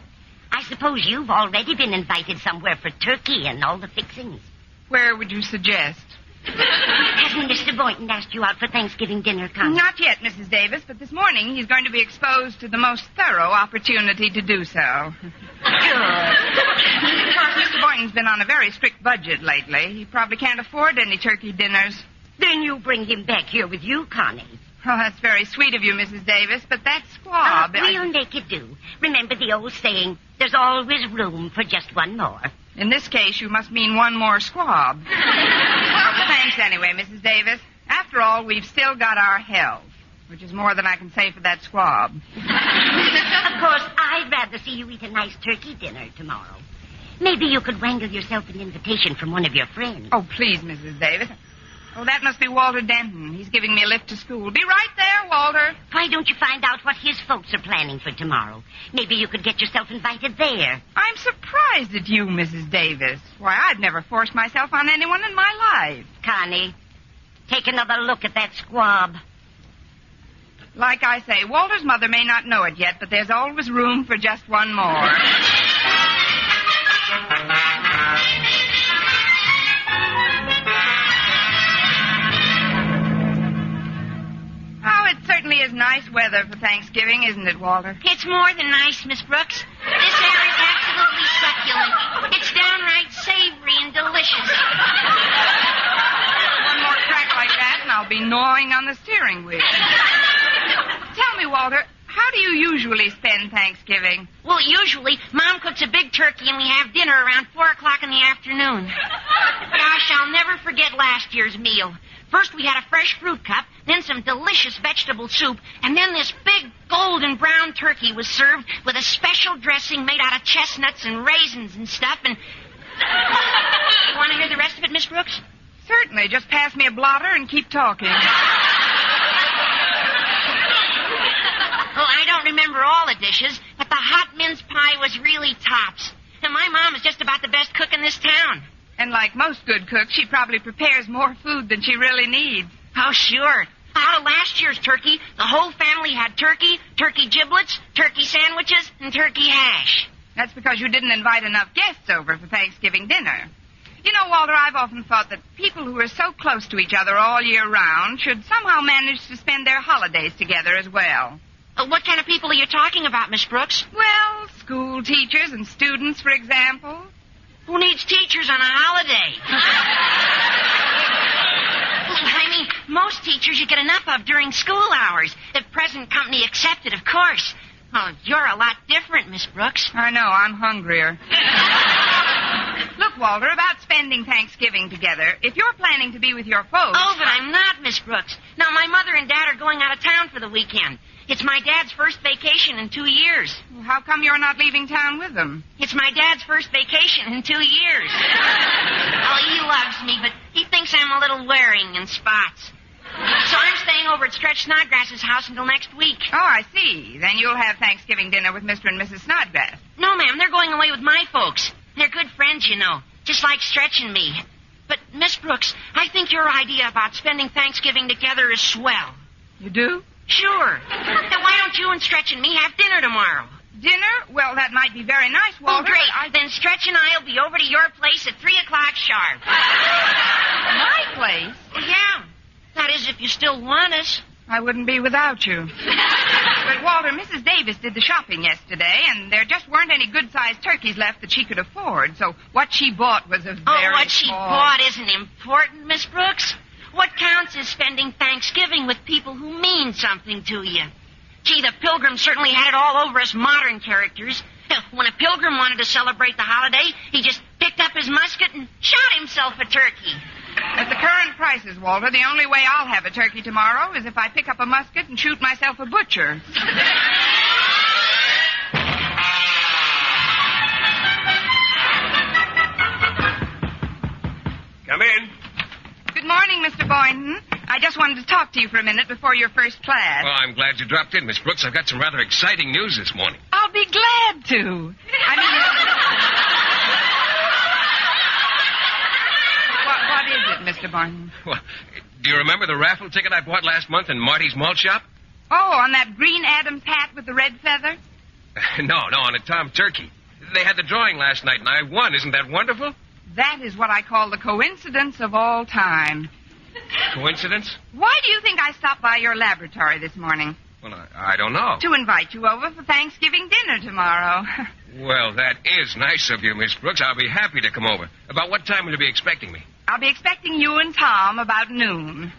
I suppose you've already been invited somewhere for turkey and all the fixings. Where would you suggest? Hasn't Mr. Boynton asked you out for Thanksgiving dinner, Connie? Not yet, Mrs. Davis, but this morning he's going to be exposed to the most thorough opportunity to do so. Good. Of course, Mr. Boynton's been on a very strict budget lately. He probably can't afford any turkey dinners. Then you bring him back here with you, Connie. Oh, that's very sweet of you, Mrs. Davis, but that squab... We'll make it do. Remember the old saying, there's always room for just one more. In this case, you must mean one more squab. Well, thanks anyway, Mrs. Davis. After all, we've still got our health, which is more than I can say for that squab. Of course, I'd rather see you eat a nice turkey dinner tomorrow. Maybe you could wangle yourself an invitation from one of your friends. Oh, please, Mrs. Davis. Oh, that must be Walter Denton. He's giving me a lift to school. Be right there, Walter. Why don't you find out what his folks are planning for tomorrow? Maybe you could get yourself invited there. I'm surprised at you, Mrs. Davis. Why, I've never forced myself on anyone in my life. Connie, take another look at that squab. Like I say, Walter's mother may not know it yet, but there's always room for just one more. Oh, it certainly is nice weather for Thanksgiving, isn't it, Walter? It's more than nice, Miss Brooks. This air is absolutely succulent. It's downright savory and delicious. One more crack like that, and I'll be gnawing on the steering wheel. Tell me, Walter, how do you usually spend Thanksgiving? Well, usually, Mom cooks a big turkey and we have dinner around 4 o'clock in the afternoon. Gosh, I'll never forget last year's meal. First, we had a fresh fruit cup, then some delicious vegetable soup, and then this big golden brown turkey was served with a special dressing made out of chestnuts and raisins and stuff, and... You want to hear the rest of it, Miss Brooks? Certainly. Just pass me a blotter and keep talking. Well, I don't remember all the dishes, but the hot mince pie was really tops. And my mom is just about the best cook in this town. And like most good cooks, she probably prepares more food than she really needs. Oh, sure. Out of last year's turkey, the whole family had turkey, turkey giblets, turkey sandwiches, and turkey hash. That's because you didn't invite enough guests over for Thanksgiving dinner. You know, Walter, I've often thought that people who are so close to each other all year round should somehow manage to spend their holidays together as well. What kind of people are you talking about, Miss Brooks? Well, school teachers and students, for example. Who needs teachers on a holiday? I mean, most teachers you get enough of during school hours, if present company accepted, of course. Oh, you're a lot different, Miss Brooks. I know, I'm hungrier. Look, Walter, about spending spending Thanksgiving together, if you're planning to be with your folks... Oh, but I'm not, Miss Brooks. Now, my mother and Dad are going out of town for the weekend. It's my Dad's first vacation in 2 years. How come you're not leaving town with them? It's my Dad's first vacation in 2 years. Oh, he loves me, but he thinks I'm a little wearing in spots. So I'm staying over at Stretch Snodgrass's house until next week. Oh, I see. Then you'll have Thanksgiving dinner with Mr. and Mrs. Snodgrass. No, ma'am, they're going away with my folks. They're good friends, you know, just like Stretch and me. But, Miss Brooks, I think your idea about spending Thanksgiving together is swell. You do? Sure. Then why don't you and Stretch and me have dinner tomorrow? Dinner? Well, that might be very nice, Walter. Oh, great. Then Stretch and I'll be over to your place at 3 o'clock sharp. My place? Yeah. That is, if you still want us. I wouldn't be without you. But, Walter, Mrs. Davis did the shopping yesterday, and there just weren't any good-sized turkeys left that she could afford. So what she bought was a very Oh, what she small... bought isn't important, Miss Brooks. What counts is spending Thanksgiving with people who mean something to you. Gee, the Pilgrims certainly had it all over us modern characters. When a pilgrim wanted to celebrate the holiday, he just picked up his musket and shot himself a turkey. At the current prices, Walter, the only way I'll have a turkey tomorrow is if I pick up a musket and shoot myself a butcher. Come in. Good morning, Mr. Boynton. I just wanted to talk to you for a minute before your first class. Well, I'm glad you dropped in, Miss Brooks. I've got some rather exciting news this morning. I'll be glad to. What is it, Mr. Boynton? Well, do you remember the raffle ticket I bought last month in Marty's malt shop? Oh, on that green Adams hat with the red feather? No, on a tom turkey. They had the drawing last night, and I won. Isn't that wonderful? That is what I call the coincidence of all time. Coincidence? Why do you think I stopped by your laboratory this morning? Well, I don't know. To invite you over for Thanksgiving dinner tomorrow. Well, that is nice of you, Miss Brooks. I'll be happy to come over. About what time will you be expecting me? I'll be expecting you and Tom about noon.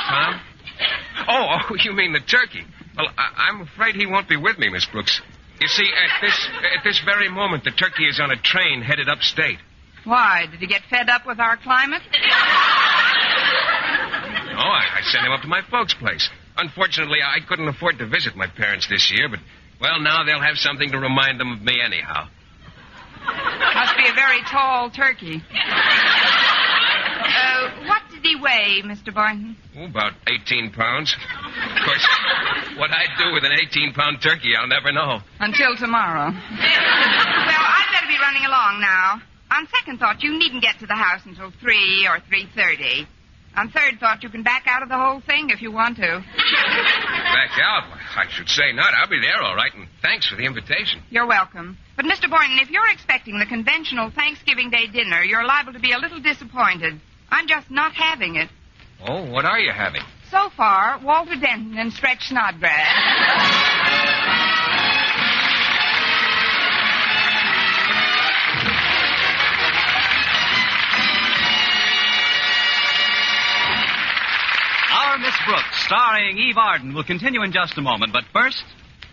Tom? Oh, you mean the turkey. Well, I'm afraid he won't be with me, Miss Brooks. You see, at this very moment, the turkey is on a train headed upstate. Why? Did he get fed up with our climate? No, I sent him up to my folks' place. Unfortunately, I couldn't afford to visit my parents this year, but, well, now they'll have something to remind them of me anyhow. Must be a very tall turkey. What did he weigh, Mr. Boynton? Oh, about 18 pounds. Of course, what I'd do with an 18-pound turkey, I'll never know. Until tomorrow. Well, I'd better be running along now. On second thought, you needn't get to the house until 3 or 3:30. On third thought, you can back out of the whole thing if you want to. Back out? I should say not. I'll be there all right, and thanks for the invitation. You're welcome. But, Mr. Boynton, if you're expecting the conventional Thanksgiving Day dinner, you're liable to be a little disappointed. I'm just not having it. Oh, what are you having? So far, Walter Denton and Stretch Snodgrass. Our Miss Brooks, starring Eve Arden, will continue in just a moment. But first,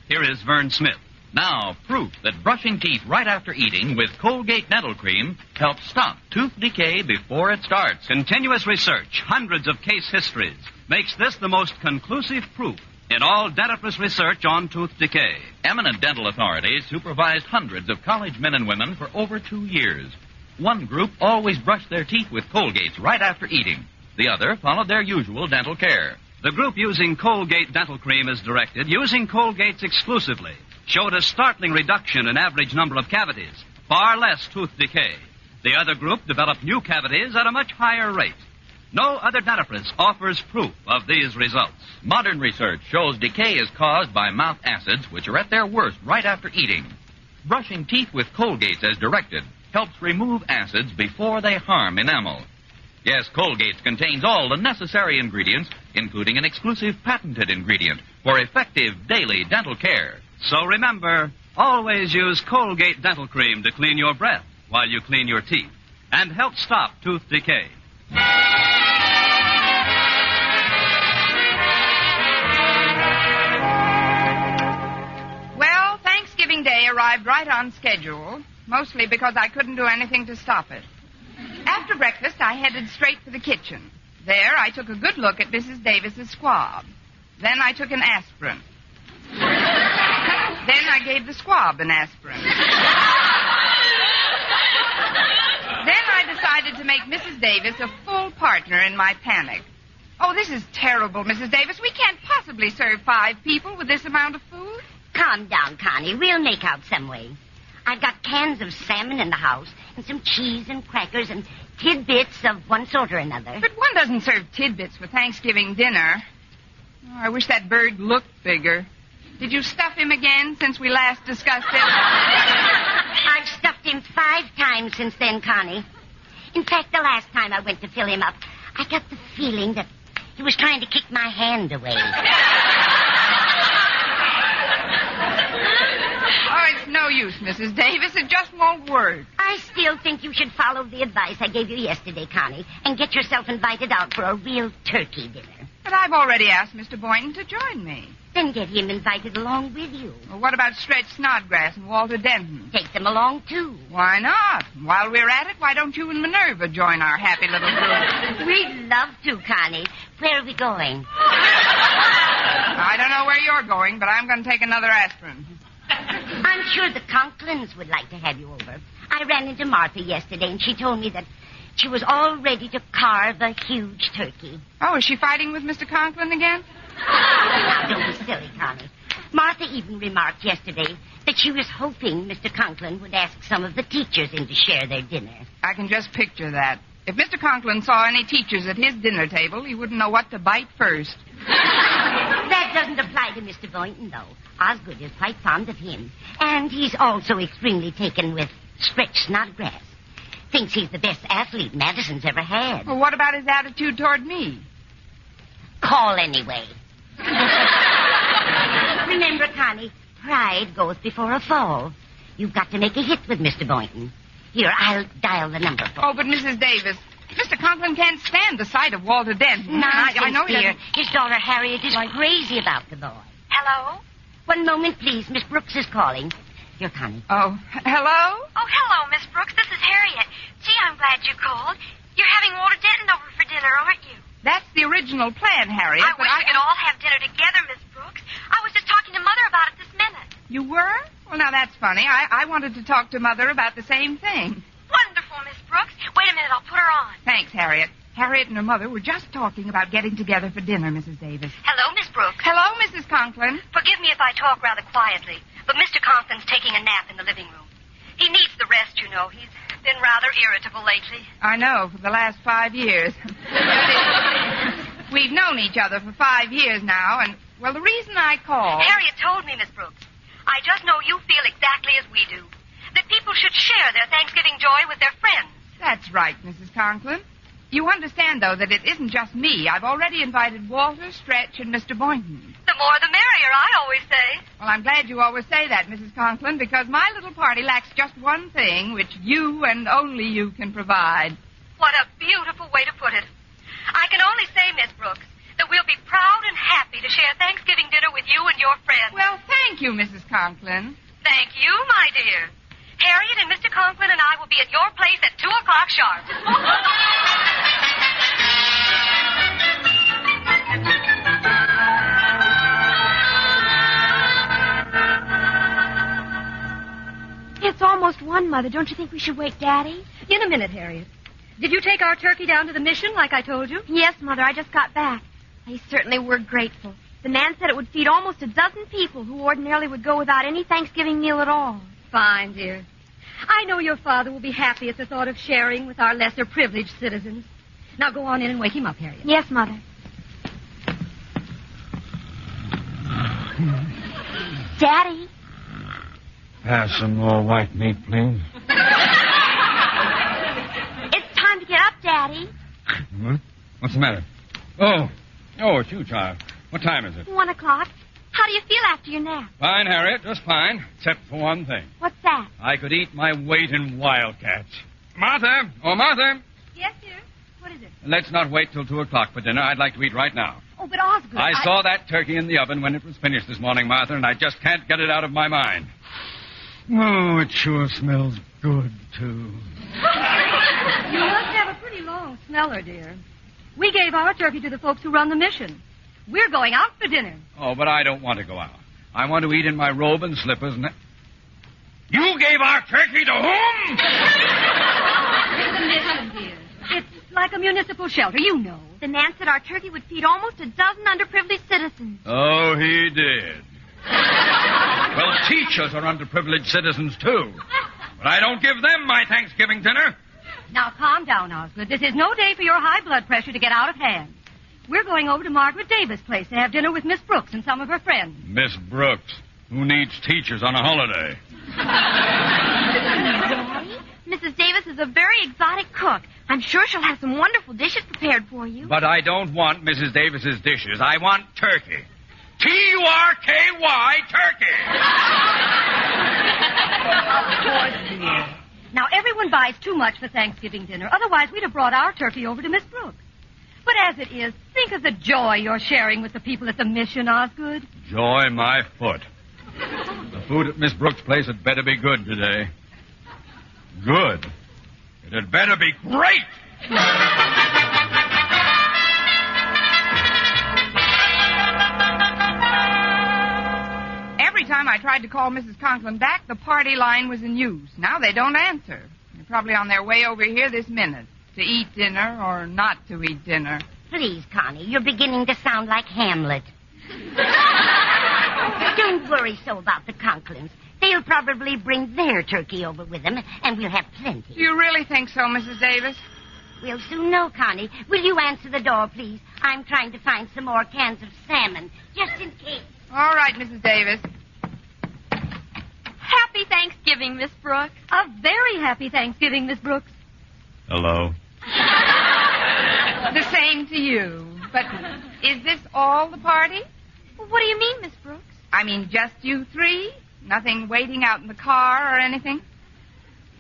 here is Vern Smith. Now, proof that brushing teeth right after eating with Colgate Dental Cream helps stop tooth decay before it starts. Continuous research, hundreds of case histories, makes this the most conclusive proof in all dentifrice research on tooth decay. Eminent dental authorities supervised hundreds of college men and women for over 2 years. One group always brushed their teeth with Colgates right after eating. The other followed their usual dental care. The group using Colgate Dental Cream as directed, using Colgates exclusively, showed a startling reduction in average number of cavities, far less tooth decay. The other group developed new cavities at a much higher rate. No other dentifrice offers proof of these results. Modern research shows decay is caused by mouth acids, which are at their worst right after eating. Brushing teeth with Colgates as directed helps remove acids before they harm enamel. Yes, Colgates contains all the necessary ingredients, including an exclusive patented ingredient for effective daily dental care. So remember, always use Colgate Dental Cream to clean your breath while you clean your teeth and help stop tooth decay. Well, Thanksgiving Day arrived right on schedule. mostly because I couldn't do anything to stop it. After breakfast, I headed straight for the kitchen. There, I took a good look at Mrs. Davis's squab. Then I took an aspirin. Then I gave the squab an aspirin. Then I decided to make Mrs. Davis a full partner in my panic. Oh, this is terrible, Mrs. Davis. We can't possibly serve 5 people with this amount of food. Calm down, Connie. We'll make out some way. I've got cans of salmon in the house, and some cheese and crackers and tidbits of one sort or another. But one doesn't serve tidbits for Thanksgiving dinner. Oh, I wish that bird looked bigger. Did you stuff him again since we last discussed it? I've stuffed him 5 times since then, Connie. In fact, the last time I went to fill him up, I got the feeling that he was trying to kick my hand away. Oh, it's no use, Mrs. Davis. It just won't work. I still think you should follow the advice I gave you yesterday, Connie, and get yourself invited out for a real turkey dinner. But I've already asked Mr. Boynton to join me. Then get him invited along with you. Well, what about Stretch Snodgrass and Walter Denton? Take them along, too. Why not? While we're at it, why don't you and Minerva join our happy little group? We'd love to, Connie. Where are we going? I don't know where you're going, but I'm going to take another aspirin. I'm sure the Conklins would like to have you over. I ran into Martha yesterday, and she told me that she was all ready to carve a huge turkey. Oh, is she fighting with Mr. Conklin again? Now, don't be silly, Connie. Martha even remarked yesterday that she was hoping Mr. Conklin would ask some of the teachers in to share their dinner. I can just picture that. If Mr. Conklin saw any teachers at his dinner table, he wouldn't know what to bite first. That doesn't apply to Mr. Boynton, though. Osgood is quite fond of him. And he's also extremely taken with Stretch Snodgrass. Thinks he's the best athlete Madison's ever had. Well, what about his attitude toward me? Call anyway. Remember, Connie, pride goes before a fall. You've got to make a hit with Mr. Boynton. Here, I'll dial the number for you. Oh, but Mrs. Davis, Mr. Conklin can't stand the sight of Walter Denton. Nonsense, I know he dear. doesn't- His daughter Harriet is crazy about the boy. Hello? One moment, please. Miss Brooks is calling. Here, Connie. Oh, hello? Oh, hello, Miss Brooks. This is Harriet. Gee, I'm glad you called. You're having Walter Denton over for dinner, aren't you? That's the original plan, Harriet. I but wish we could all have dinner together, Miss Brooks. I was just talking to Mother about it this minute. You were? Well, now that's funny. I wanted to talk to Mother about the same thing. Wonderful, Miss Brooks. Wait a minute, I'll put her on. Thanks, Harriet. Harriet and her mother were just talking about getting together for dinner, Mrs. Davis. Hello, Miss Brooks. Hello, Mrs. Conklin. Forgive me if I talk rather quietly, but Mr. Conklin's taking a nap in the living room. He needs the rest, you know. He's been rather irritable lately. I know, for the last 5 years. We've known each other for 5 years now, and, well, the reason I called... Harriet told me, Miss Brooks. I just know you feel exactly as we do. That people should share their Thanksgiving joy with their friends. That's right, Mrs. Conklin. You understand, though, that it isn't just me. I've already invited Walter, Stretch, and Mr. Boynton. The more the merrier, I always say. Well, I'm glad you always say that, Mrs. Conklin, because my little party lacks just one thing, which you and only you can provide. What a beautiful way to put it. I can only say, Miss Brooks, that we'll be proud and happy to share Thanksgiving dinner with you and your friends. Well, thank you, Mrs. Conklin. Thank you, my dear. Harriet and Mr. Conklin and I will be at your place at 2 o'clock sharp. It's almost 1, Mother. Don't you think we should wake Daddy? In a minute, Harriet. Did you take our turkey down to the mission like I told you? Yes, Mother. I just got back. They certainly were grateful. The man said it would feed almost a dozen people who ordinarily would go without any Thanksgiving meal at all. Fine, dear. I know your father will be happy at the thought of sharing with our lesser privileged citizens. Now go on in and wake him up, Harriet. Yes, Mother. Daddy. Pass some more white meat, please. It's time to get up, Daddy. Hmm? What's the matter? Oh, it's you, child. What time is it? 1 o'clock. How do you feel after your nap? Fine, Harriet, just fine. Except for one thing. What's that? I could eat my weight in wildcats. Martha! Oh, Martha! Yes, dear. What is it? Let's not wait till 2 o'clock for dinner. I'd like to eat right now. Oh, but Osgood, I saw that turkey in the oven when it was finished this morning, Martha, and I just can't get it out of my mind. Oh, it sure smells good, too. You must have a pretty long smeller, dear. We gave our turkey to the folks who run the mission. We're going out for dinner. Oh, but I don't want to go out. I want to eat in my robe and slippers and... You gave our turkey to whom? The mission, dear. It's like a municipal shelter, you know. The man said our turkey would feed almost a dozen underprivileged citizens. Oh, he did. Well, teachers are underprivileged citizens, too. But I don't give them my Thanksgiving dinner. Now, calm down, Osgood. This is no day for your high blood pressure to get out of hand. We're going over to Margaret Davis' place to have dinner with Miss Brooks and some of her friends. Miss Brooks, who needs teachers on a holiday? Daddy, Mrs. Davis is a very exotic cook. I'm sure she'll have some wonderful dishes prepared for you. But I don't want Mrs. Davis's dishes. I want turkey. Turky, turkey. Of course, dear. Now, everyone buys too much for Thanksgiving dinner. Otherwise, we'd have brought our turkey over to Miss Brooks. But as it is, think of the joy you're sharing with the people at the mission, Osgood. Joy my foot. The food at Miss Brooks' place had better be good today. Good. It had better be great. Every time I tried to call Mrs. Conklin back, the party line was in use. Now they don't answer. They're probably on their way over here this minute to eat dinner or not to eat dinner. Please, Connie, you're beginning to sound like Hamlet. Don't worry so about the Conklins. They'll probably bring their turkey over with them, and we'll have plenty. Do you really think so, Mrs. Davis? We'll soon know, Connie. Will you answer the door, please? I'm trying to find some more cans of salmon, just in case. All right, Mrs. Davis. Happy Thanksgiving, Miss Brooks. A very happy Thanksgiving, Miss Brooks. Hello. The same to you. But is this all the party? What do you mean, Miss Brooks? I mean, just you three? Nothing waiting out in the car or anything?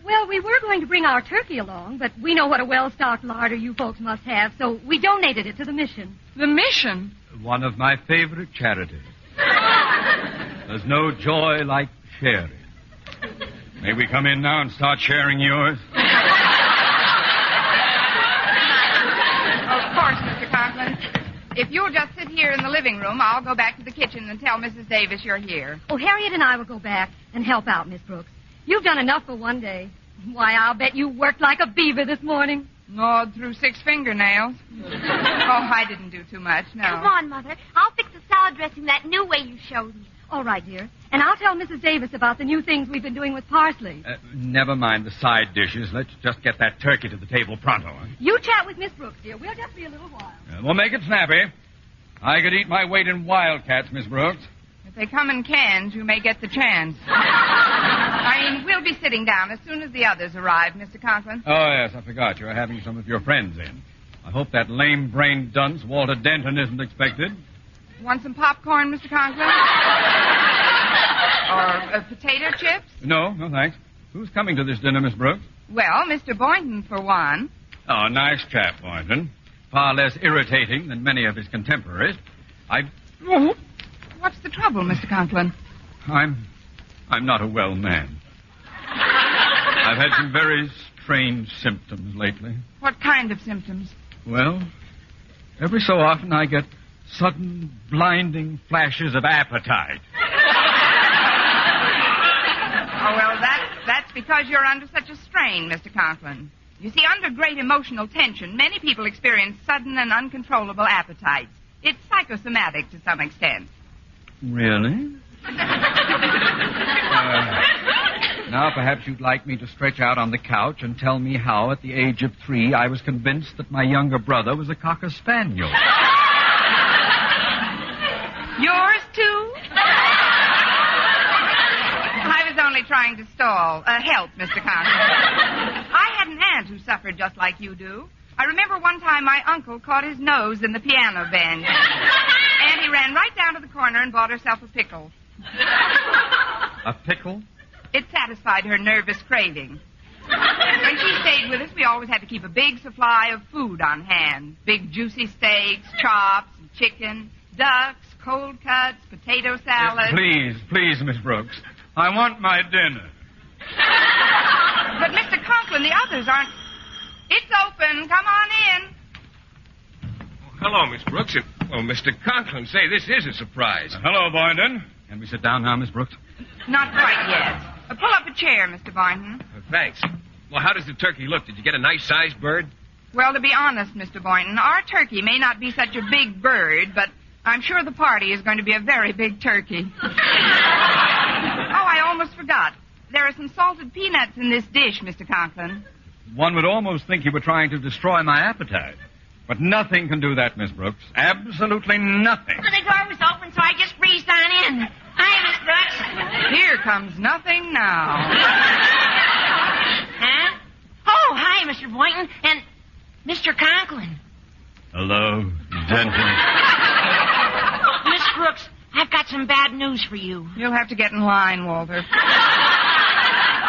Well, we were going to bring our turkey along, but we know what a well-stocked larder you folks must have, so we donated it to the mission. The mission? One of my favorite charities. There's no joy like sharing. May we come in now and start sharing yours? Of course, Mr. Conklin. If you'll just sit here in the living room, I'll go back to the kitchen and tell Mrs. Davis you're here. Oh, Harriet and I will go back and help out, Miss Brooks. You've done enough for one day. Why, I'll bet you worked like a beaver this morning. Gnawed through 6 fingernails. Oh, I didn't do too much, no. Come on, Mother. I'll fix the salad dressing that new way you showed me. All right, dear. And I'll tell Mrs. Davis about the new things we've been doing with parsley. Never mind the side dishes. Let's just get that turkey to the table pronto. Huh? You chat with Miss Brooks, dear. We'll just be a little while. We'll make it snappy. I could eat my weight in wildcats, Miss Brooks. If they come in cans, you may get the chance. I mean, we'll be sitting down as soon as the others arrive, Mr. Conklin. Oh, yes, I forgot. You're having some of your friends in. I hope that lame-brained dunce, Walter Denton, isn't expected. Want some popcorn, Mr. Conklin? Or potato chips? No, thanks. Who's coming to this dinner, Miss Brooks? Well, Mr. Boynton, for one. Oh, nice chap, Boynton. Far less irritating than many of his contemporaries. What's the trouble, Mr. Conklin? I'm not a well man. I've had some very strange symptoms lately. What kind of symptoms? Well, every so often I get sudden, blinding flashes of appetite. Oh, well, that's because you're under such a strain, Mr. Conklin. You see, under great emotional tension, many people experience sudden and uncontrollable appetites. It's psychosomatic to some extent. Really? Now, perhaps you'd like me to stretch out on the couch and tell me how, at the age of 3, I was convinced that my younger brother was a Cocker Spaniel. Yours, too? I was only trying to stall. Help, Mr. Conklin. I had an aunt who suffered just like you do. I remember one time my uncle caught his nose in the piano bench. And he ran right down to the corner and bought herself a pickle. A pickle? It satisfied her nervous craving. When she stayed with us, we always had to keep a big supply of food on hand. Big juicy steaks, chops, chicken, ducks, cold cuts, potato salad. Please, Miss Brooks. I want my dinner. But, Mr. Conklin, the others aren't... It's open. Come on in. Hello, Miss Brooks. Oh, Mr. Conklin, say, this is a surprise. Hello, Boynton. Can we sit down now, Miss Brooks? Not quite yet. Pull up a chair, Mr. Boynton. Thanks. Well, how does the turkey look? Did you get a nice-sized bird? Well, to be honest, Mr. Boynton, our turkey may not be such a big bird, but I'm sure the party is going to be a very big turkey. Oh, I almost forgot. There are some salted peanuts in this dish, Mr. Conklin. One would almost think you were trying to destroy my appetite. But nothing can do that, Miss Brooks. Absolutely nothing. Well, the door was open, so I just breezed on in. Hi, Miss Brooks. Here comes nothing now. Huh? Oh, hi, Mr. Boynton and Mr. Conklin. Hello, Denton. Miss Brooks, I've got some bad news for you. You'll have to get in line, Walter.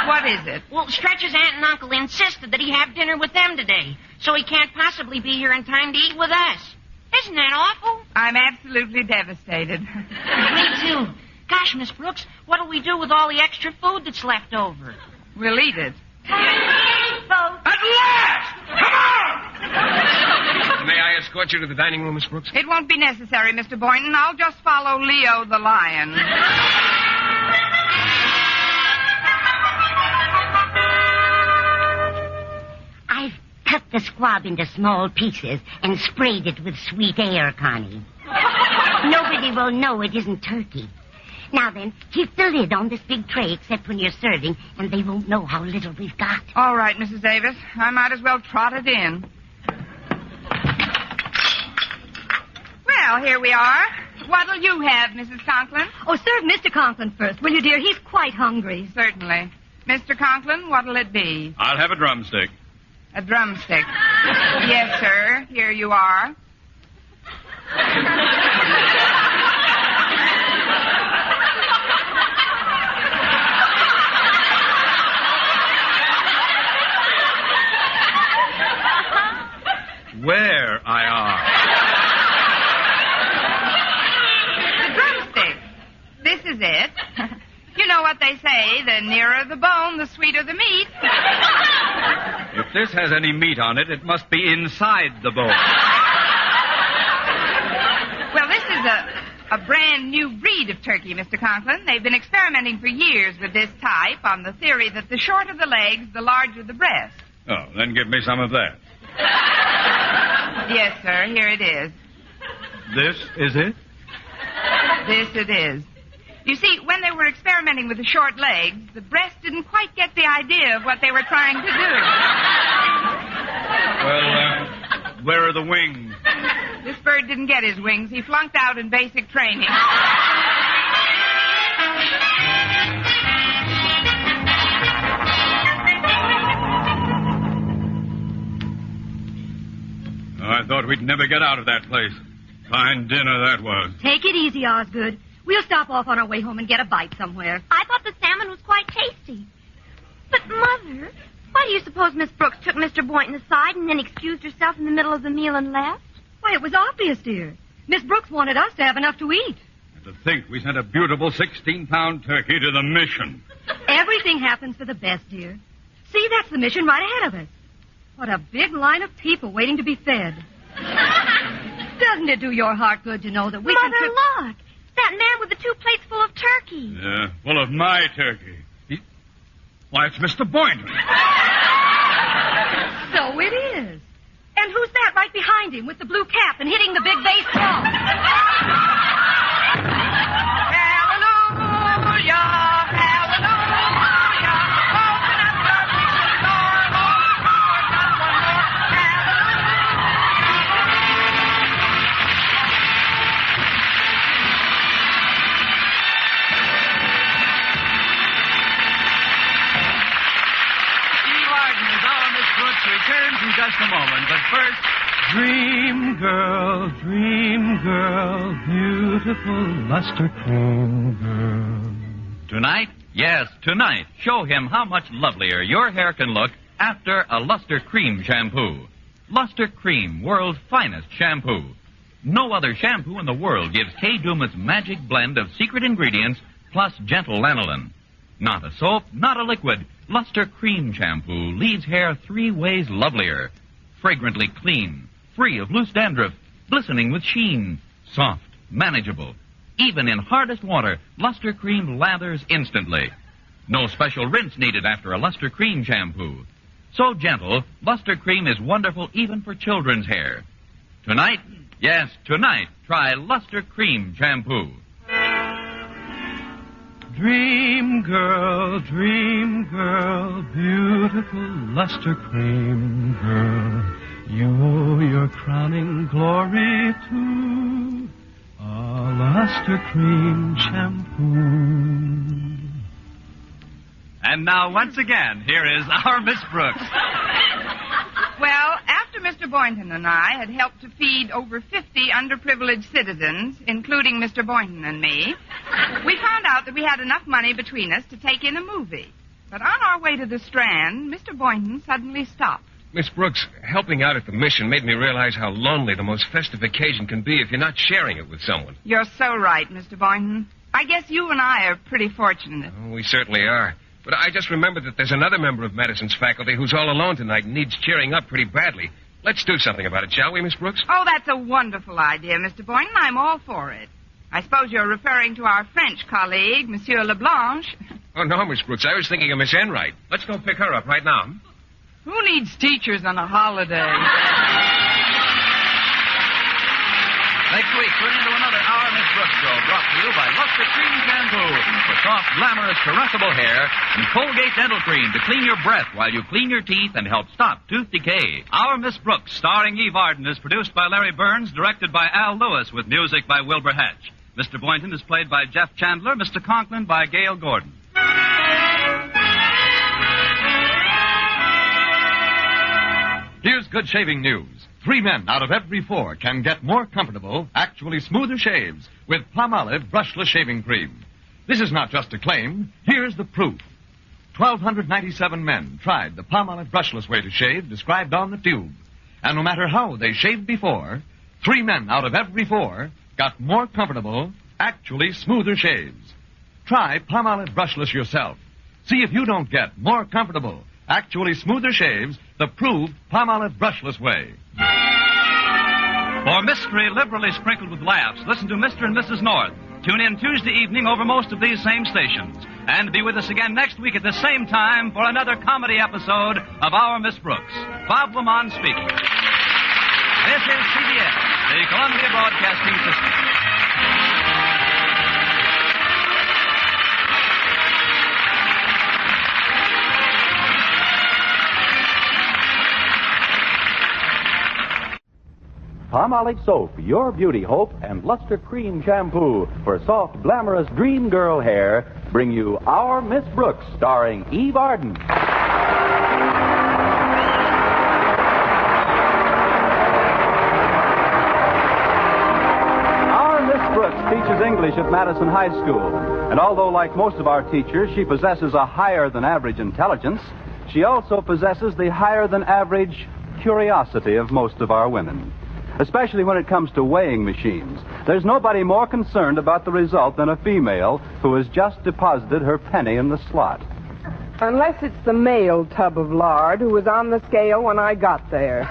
What is it? Well, Stretch's aunt and uncle insisted that he have dinner with them today, so he can't possibly be here in time to eat with us. Isn't that awful? I'm absolutely devastated. Me too. Gosh, Miss Brooks, what'll we do with all the extra food that's left over? We'll eat it. At last! Come on! May I escort you to the dining room, Miss Brooks? It won't be necessary, Mr. Boynton. I'll just follow Leo the lion. I've cut the squab into small pieces and sprayed it with sweet air, Connie. Nobody will know it isn't turkey. Now then, keep the lid on this big tray except when you're serving, and they won't know how little we've got. All right, Mrs. Davis. I might as well trot it in. Well, here we are. What'll you have, Mrs. Conklin? Oh, serve Mr. Conklin first, will you, dear? He's quite hungry. Certainly. Mr. Conklin, what'll it be? I'll have a drumstick. A drumstick. Yes, sir. Here you are. Where I The drumstick. This is it. You know what they say, the nearer the bone, the sweeter the meat. are. If this has any meat on it, it must be inside the bone. Well, this is a brand new breed of turkey, Mr. Conklin. They've been experimenting for years with this type on the theory that the shorter the legs, the larger the breast. Oh, then give me some of that. Yes, sir. Here it is. This is it? This it is. You see, when they were experimenting with the short legs, the breast didn't quite get the idea of what they were trying to do. Well, where are the wings? This bird didn't get his wings. He flunked out in basic training. I thought we'd never get out of that place. Fine dinner that was. Take it easy, Osgood. We'll stop off on our way home and get a bite somewhere. I thought the salmon was quite tasty. But, Mother, why do you suppose Miss Brooks took Mr. Boynton aside and then excused herself in the middle of the meal and left? Why, it was obvious, dear. Miss Brooks wanted us to have enough to eat. And to think we sent a beautiful 16-pound turkey to the mission. Everything happens for the best, dear. See, that's the mission right ahead of us. What a big line of people waiting to be fed. Doesn't it do your heart good to know that we Mother, can... look! That man with the 2 plates full of turkey. Yeah, full of my turkey. Why, it's Mr. Boynton. So it is. And who's that right behind him with the blue cap and hitting the big bass drum? Hallelujah, hallelujah. Open up the prison door, Lord, Lord, not one more. Steve Arden as our Miss Brooks returns in just a moment, but first... Dream girl, beautiful luster cream girl. Tonight? Yes, tonight. Show him how much lovelier your hair can look after a Luster Cream shampoo. Luster Cream, world's finest shampoo. No other shampoo in the world gives Kay Duma's magic blend of secret ingredients plus gentle lanolin. Not a soap, not a liquid. Luster Cream Shampoo leaves hair 3 ways lovelier. Fragrantly clean, free of loose dandruff, glistening with sheen, soft, manageable. Even in hardest water, Luster Cream lathers instantly. No special rinse needed after a Luster Cream Shampoo. So gentle, Luster Cream is wonderful even for children's hair. Tonight, yes, tonight, try Luster Cream Shampoo. Dream girl, beautiful luster cream girl, you owe your crowning glory to a luster cream shampoo. And now, once again, here is our Miss Brooks. Well, after Mr. Boynton and I had helped to feed over 50 underprivileged citizens, including Mr. Boynton and me, we found out that we had enough money between us to take in a movie. But on our way to the Strand, Mr. Boynton suddenly stopped. Miss Brooks, helping out at the mission made me realize how lonely the most festive occasion can be if you're not sharing it with someone. You're so right, Mr. Boynton. I guess you and I are pretty fortunate. Oh, we certainly are. But I just remembered that there's another member of Madison's faculty who's all alone tonight and needs cheering up pretty badly. Let's do something about it, shall we, Miss Brooks? Oh, that's a wonderful idea, Mr. Boynton. I'm all for it. I suppose you're referring to our French colleague, Monsieur Leblanche. Oh, no, Miss Brooks. I was thinking of Miss Enright. Let's go pick her up right now. Who needs teachers on a holiday? Next week, tune into another Our Miss Brooks show brought to you by Luster Cream Shampoo for soft, glamorous, caressable hair and Colgate Dental Cream to clean your breath while you clean your teeth and help stop tooth decay. Our Miss Brooks, starring Eve Arden, is produced by Larry Burns, directed by Al Lewis, with music by Wilbur Hatch. Mr. Boynton is played by Jeff Chandler, Mr. Conklin by Gail Gordon. Here's good shaving news. 3 men out of every 4 can get more comfortable, actually smoother shaves with Palmolive brushless shaving cream. This is not just a claim. Here's the proof. 1,297 men tried the Palmolive brushless way to shave described on the tube. And no matter how they shaved before, 3 men out of every 4 got more comfortable, actually smoother shaves. Try Palmolive brushless yourself. See if you don't get more comfortable, actually smoother shaves the proved Palmolive brushless way. For mystery liberally sprinkled with laughs, listen to Mr. and Mrs. North. Tune in Tuesday evening over most of these same stations. And be with us again next week at the same time for another comedy episode of Our Miss Brooks. Bob Lamont speaking. This is CBS, the Columbia Broadcasting System. Palmolive Soap, your beauty hope, and Luster Cream Shampoo for soft, glamorous dream girl hair bring you Our Miss Brooks, starring Eve Arden. Our Miss Brooks teaches English at Madison High School, and although, like most of our teachers, she possesses a higher-than-average intelligence, she also possesses the higher-than-average curiosity of most of our women. Especially when it comes to weighing machines. There's nobody more concerned about the result than a female who has just deposited her penny in the slot. Unless it's the male tub of lard who was on the scale when I got there.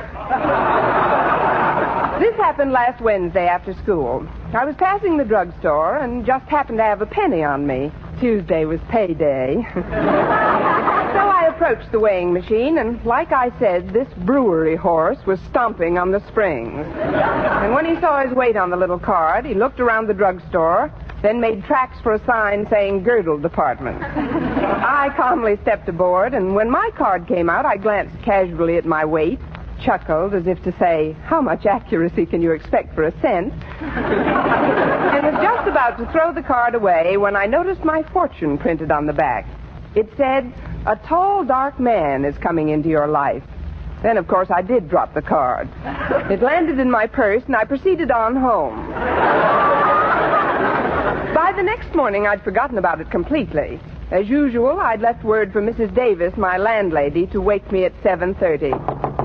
This happened last Wednesday after school. I was passing the drugstore and just happened to have a penny on me. Tuesday was payday. So I approached the weighing machine, and like I said, this brewery horse was stomping on the springs. And when he saw his weight on the little card, he looked around the drugstore, then made tracks for a sign saying girdle department. I calmly stepped aboard, and when my card came out, I glanced casually at my weight, chuckled as if to say, how much accuracy can you expect for a cent? And was just about to throw the card away when I noticed my fortune printed on the back. It said, a tall, dark man is coming into your life. Then, of course, I did drop the card. It landed in my purse, and I proceeded on home. By the next morning, I'd forgotten about it completely. As usual, I'd left word for Mrs. Davis, my landlady, to wake me at 7:30.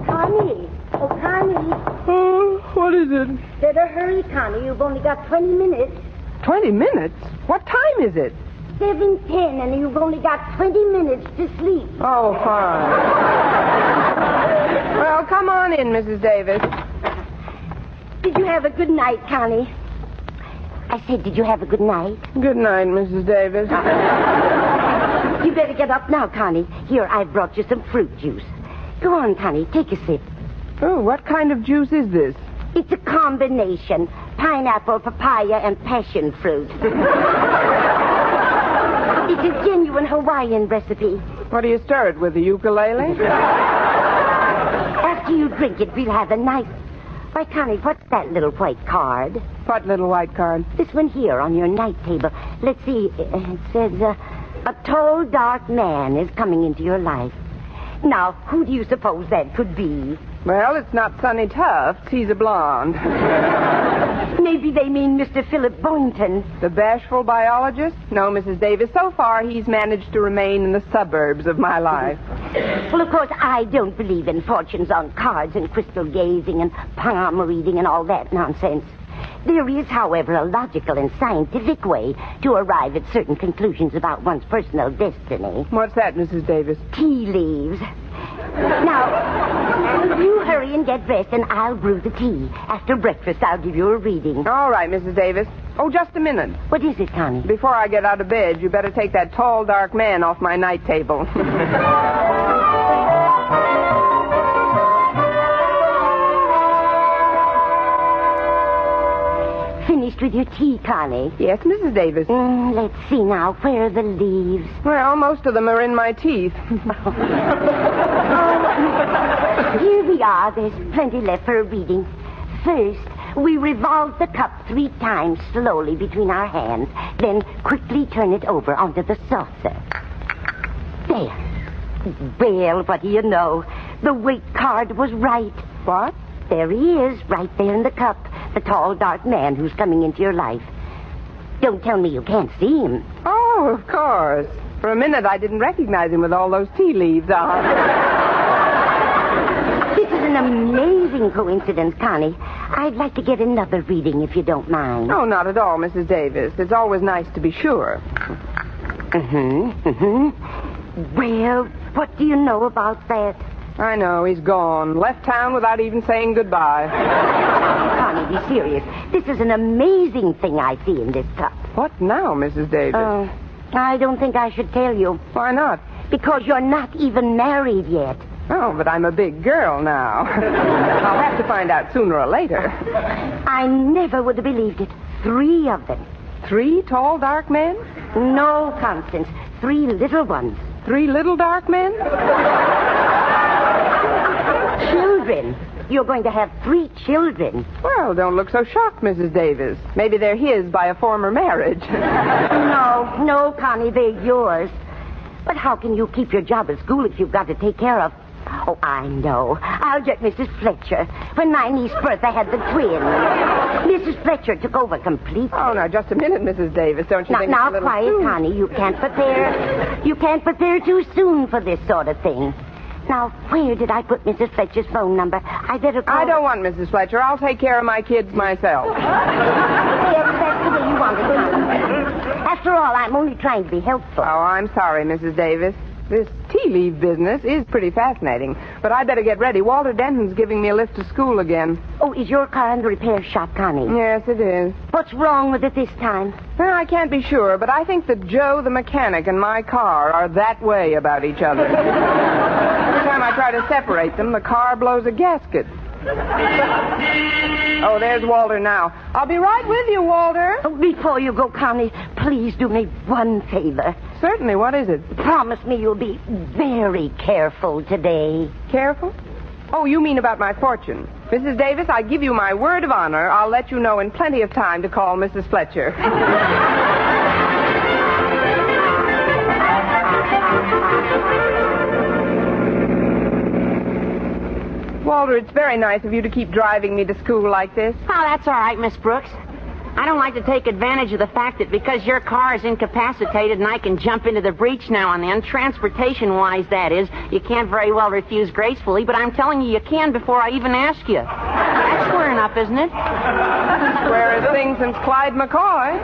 Connie. Oh, Connie. Oh, what is it? Better hurry, Connie. You've only got 20 minutes. 20 minutes? What time is it? 7:10, and you've only got 20 minutes to sleep. Oh, fine. Well, come on in, Mrs. Davis. Did you have a good night, Connie? I said, did you have a good night? Good night, Mrs. Davis. You better get up now, Connie. Here, I've brought you some fruit juice. Go on, Connie, take a sip. Oh, what kind of juice is this? It's a combination. Pineapple, papaya, and passion fruit. It's a genuine Hawaiian recipe. What do you stir it with, a ukulele? After you drink it, we'll have a nice... Why, Connie, what's that little white card? What little white card? This one here on your night table. Let's see. It says, a tall, dark man is coming into your life. Now, who do you suppose that could be? Well, it's not Sonny Tufts. He's a blonde. Maybe they mean Mr. Philip Boynton. The bashful biologist? No, Mrs. Davis. So far, he's managed to remain in the suburbs of my life. Well, of course, I don't believe in fortunes on cards and crystal gazing and palm reading and all that nonsense. There is, however, a logical and scientific way to arrive at certain conclusions about one's personal destiny. What's that, Mrs. Davis? Tea leaves. Now, you hurry and get dressed, and I'll brew the tea. After breakfast, I'll give you a reading. All right, Mrs. Davis. Oh, just a minute. What is it, Connie? Before I get out of bed, you better take that tall, dark man off my night table. Finished with your tea, Connie? Yes, Mrs. Davis. Let's see now. Where are the leaves? Well, most of them are in my teeth. Here we are. There's plenty left for a reading. First, we revolve the cup 3 times slowly between our hands, then quickly turn it over onto the saucer. There. Well, what do you know? The weight card was right. What? There he is, right there in the cup. The tall, dark man who's coming into your life. Don't tell me you can't see him. Oh, of course. For a minute, I didn't recognize him with all those tea leaves on. This is an amazing coincidence, Connie. I'd like to get another reading, if you don't mind. Oh, not at all, Mrs. Davis. It's always nice to be sure. Well, what do you know about that? I know, he's gone. Left town without even saying goodbye. Connie, be serious. This is an amazing thing I see in this cup. What now, Mrs. Davis? I don't think I should tell you. Why not? Because you're not even married yet. Oh, but I'm a big girl now. I'll have to find out sooner or later. I never would have believed it. 3 of them. 3 tall, dark men? No, Constance. 3 little ones. 3 little dark men? Children. You're going to have 3 children. Well, don't look so shocked, Mrs. Davis. Maybe they're his by a former marriage. No, Connie, they're yours. But how can you keep your job at school if you've got to take care of... Oh, I know. I'll get Mrs. Fletcher. When my niece Bertha had the twins, Mrs. Fletcher took over completely. Oh, now, just a minute, Mrs. Davis. Don't you think Now, it's a little quiet, soon? Connie. You can't prepare too soon for this sort of thing. Now, where did I put Mrs. Fletcher's phone number? I better call... I don't want Mrs. Fletcher. I'll take care of my kids myself. Yes, that's the way you want it, Connie. After all, I'm only trying to be helpful. Oh, I'm sorry, Mrs. Davis. This tea leaf business is pretty fascinating. But I better get ready. Walter Denton's giving me a lift to school again. Oh, is your car in the repair shop, Connie? Yes, it is. What's wrong with it this time? Well, I can't be sure, but I think that Joe, the mechanic, and my car are that way about each other. Every time I try to separate them, the car blows a gasket. Oh, there's Walter now. I'll be right with you, Walter. Oh, before you go, Connie, please do me one favor. Certainly. What is it? Promise me you'll be very careful today. Careful? Oh, you mean about my fortune. Mrs. Davis, I give you my word of honor. I'll let you know in plenty of time to call Mrs. Fletcher. Walter, it's very nice of you to keep driving me to school like this. Oh, that's all right, Miss Brooks. I don't like to take advantage of the fact that because your car is incapacitated and I can jump into the breach now and then, transportation-wise, that is, you can't very well refuse gracefully, but I'm telling you, you can before I even ask you. That's square enough, isn't it? Square as things since Clyde McCoy.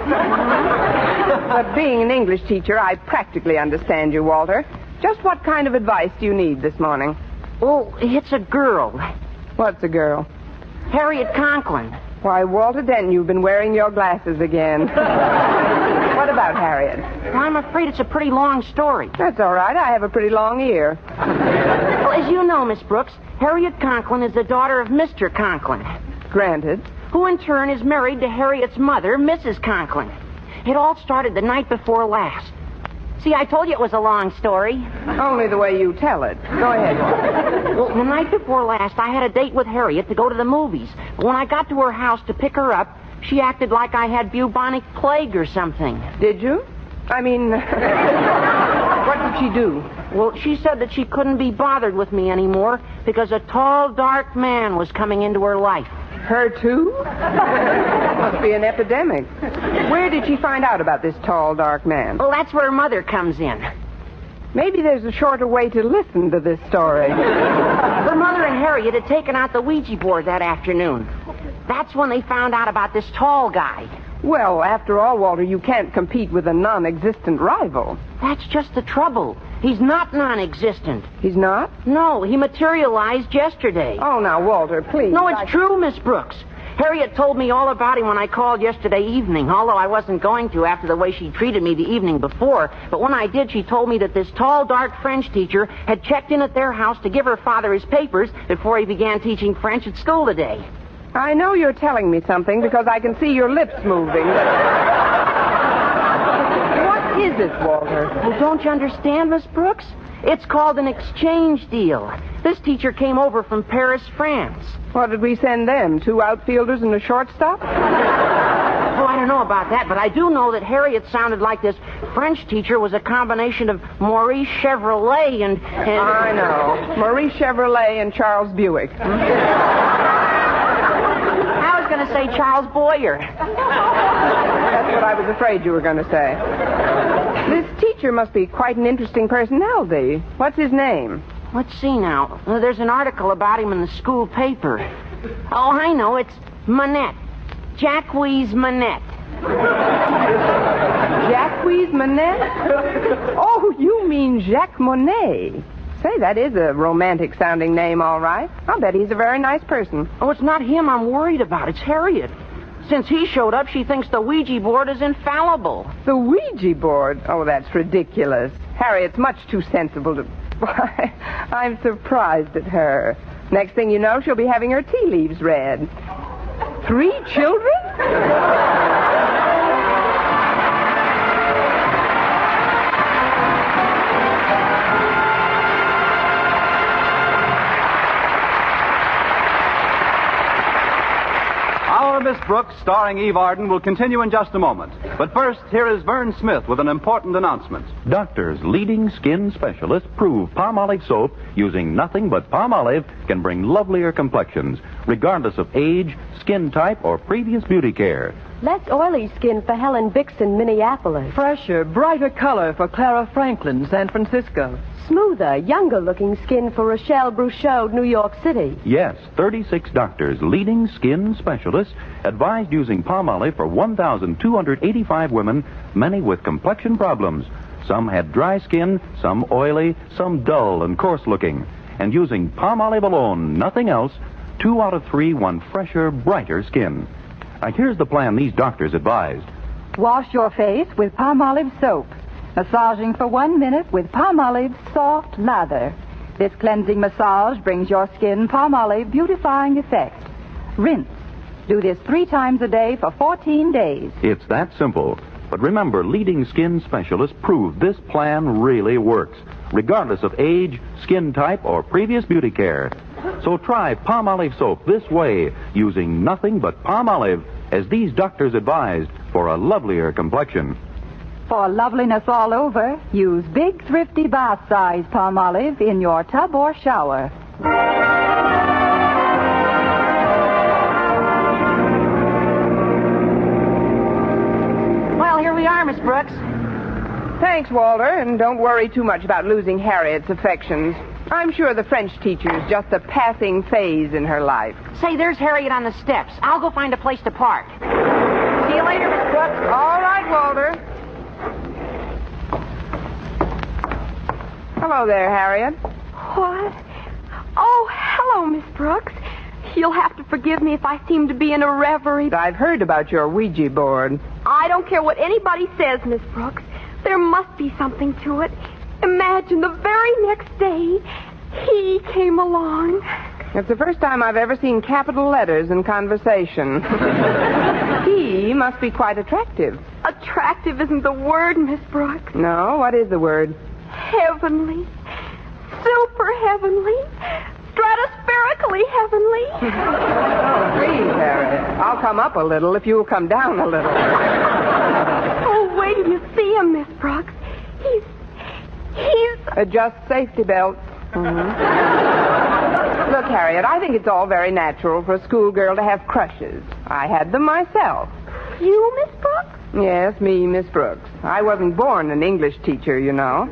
But being an English teacher, I practically understand you, Walter. Just what kind of advice do you need this morning? Oh, it's a girl. What's a girl? Harriet Conklin. Why, Walter Denton, you've been wearing your glasses again. What about Harriet? Well, I'm afraid it's a pretty long story. That's all right. I have a pretty long ear. Well, as you know, Miss Brooks, Harriet Conklin is the daughter of Mr. Conklin. Granted. Who in turn is married to Harriet's mother, Mrs. Conklin. It all started the night before last. See, I told you it was a long story. Only the way you tell it. Go ahead, Walter. Well, the night before last, I had a date with Harriet to go to the movies. But when I got to her house to pick her up, she acted like I had bubonic plague or something. Did you? I mean, what did she do? Well, she said that she couldn't be bothered with me anymore because a tall, dark man was coming into her life. Her, too? Must be an epidemic. Where did she find out about this tall, dark man? Well, that's where her mother comes in. Maybe there's a shorter way to listen to this story. Her mother and Harriet had taken out the Ouija board that afternoon. That's when they found out about this tall guy. Well, after all, Walter, you can't compete with a non-existent rival. That's just the trouble. He's not non-existent. He's not? No, he materialized yesterday. Oh, now, Walter, please. No, it's true, Miss Brooks. Harriet told me all about him when I called yesterday evening, although I wasn't going to after the way she treated me the evening before. But when I did, she told me that this tall, dark French teacher had checked in at their house to give her father his papers before he began teaching French at school today. I know you're telling me something because I can see your lips moving. What is it, Walter? Well, don't you understand, Miss Brooks? It's called an exchange deal. This teacher came over from Paris, France. What did we send them? 2 outfielders and a shortstop? Oh, I don't know about that, but I do know that Harriet sounded like this French teacher was a combination of Maurice Chevrolet and... I know. Maurice Chevrolet and Charles Buick. I was going to say Charles Boyer. That's what I was afraid you were going to say. This teacher must be quite an interesting personality. What's his name? Let's see now. There's an article about him in the school paper. Oh, I know. It's Manette. Jacques Manette. Jacques Manette? Oh, you mean Jacques Monet. Say, that is a romantic-sounding name, all right. I'll bet he's a very nice person. Oh, it's not him I'm worried about. It's Harriet. Since he showed up, she thinks the Ouija board is infallible. The Ouija board? Oh, that's ridiculous. Harriet's much too sensible to... Why, I'm surprised at her. Next thing you know, she'll be having her tea leaves read. 3 children? Our Miss Brooks, starring Eve Arden, will continue in just a moment. But first, here is Vern Smith with an important announcement. Doctors, leading skin specialists, prove Palmolive soap using nothing but Palmolive can bring lovelier complexions, regardless of age, skin type, or previous beauty care. Less oily skin for Helen Bixon, Minneapolis. Fresher, brighter color for Clara Franklin, San Francisco. Smoother, younger-looking skin for Rochelle Bruchot, New York City. Yes, 36 doctors, leading skin specialists, advised using Palmolive for 1,285 women, many with complexion problems. Some had dry skin, some oily, some dull and coarse-looking. And using Palmolive alone, nothing else, 2 out of 3 won fresher, brighter skin. Now, here's the plan these doctors advised. Wash your face with Palmolive soap. Massaging for 1 minute with Palmolive soft lather. This cleansing massage brings your skin Palmolive beautifying effect. Rinse. Do this 3 times a day for 14 days. It's that simple. But remember, leading skin specialists prove this plan really works, regardless of age, skin type, or previous beauty care. So try Palmolive soap this way, using nothing but Palmolive, as these doctors advised, for a lovelier complexion. For loveliness all over, use big, thrifty bath-size Palmolive in your tub or shower. Well, here we are, Miss Brooks. Thanks, Walter, and don't worry too much about losing Harriet's affections. I'm sure the French teacher is just a passing phase in her life. Say, there's Harriet on the steps. I'll go find a place to park. See you later, Miss Brooks. All right, Walter. Hello there, Harriet. What? Oh, hello, Miss Brooks. You'll have to forgive me if I seem to be in a reverie. I've heard about your Ouija board. I don't care what anybody says, Miss Brooks. There must be something to it. Imagine the very next day, he came along. It's the first time I've ever seen capital letters in conversation. He must be quite attractive. Attractive isn't the word, Miss Brooks. No, what is the word? Heavenly. Super heavenly. Stratospherically heavenly. Oh, please, Harriet. I'll come up a little if you'll come down a little. Oh, wait till you see him, Miss Brooks. He's... Adjust safety belts. Mm-hmm. Look, Harriet, I think it's all very natural for a schoolgirl to have crushes. I had them myself. You, Miss Brooks? Yes, me, Miss Brooks. I wasn't born an English teacher, you know.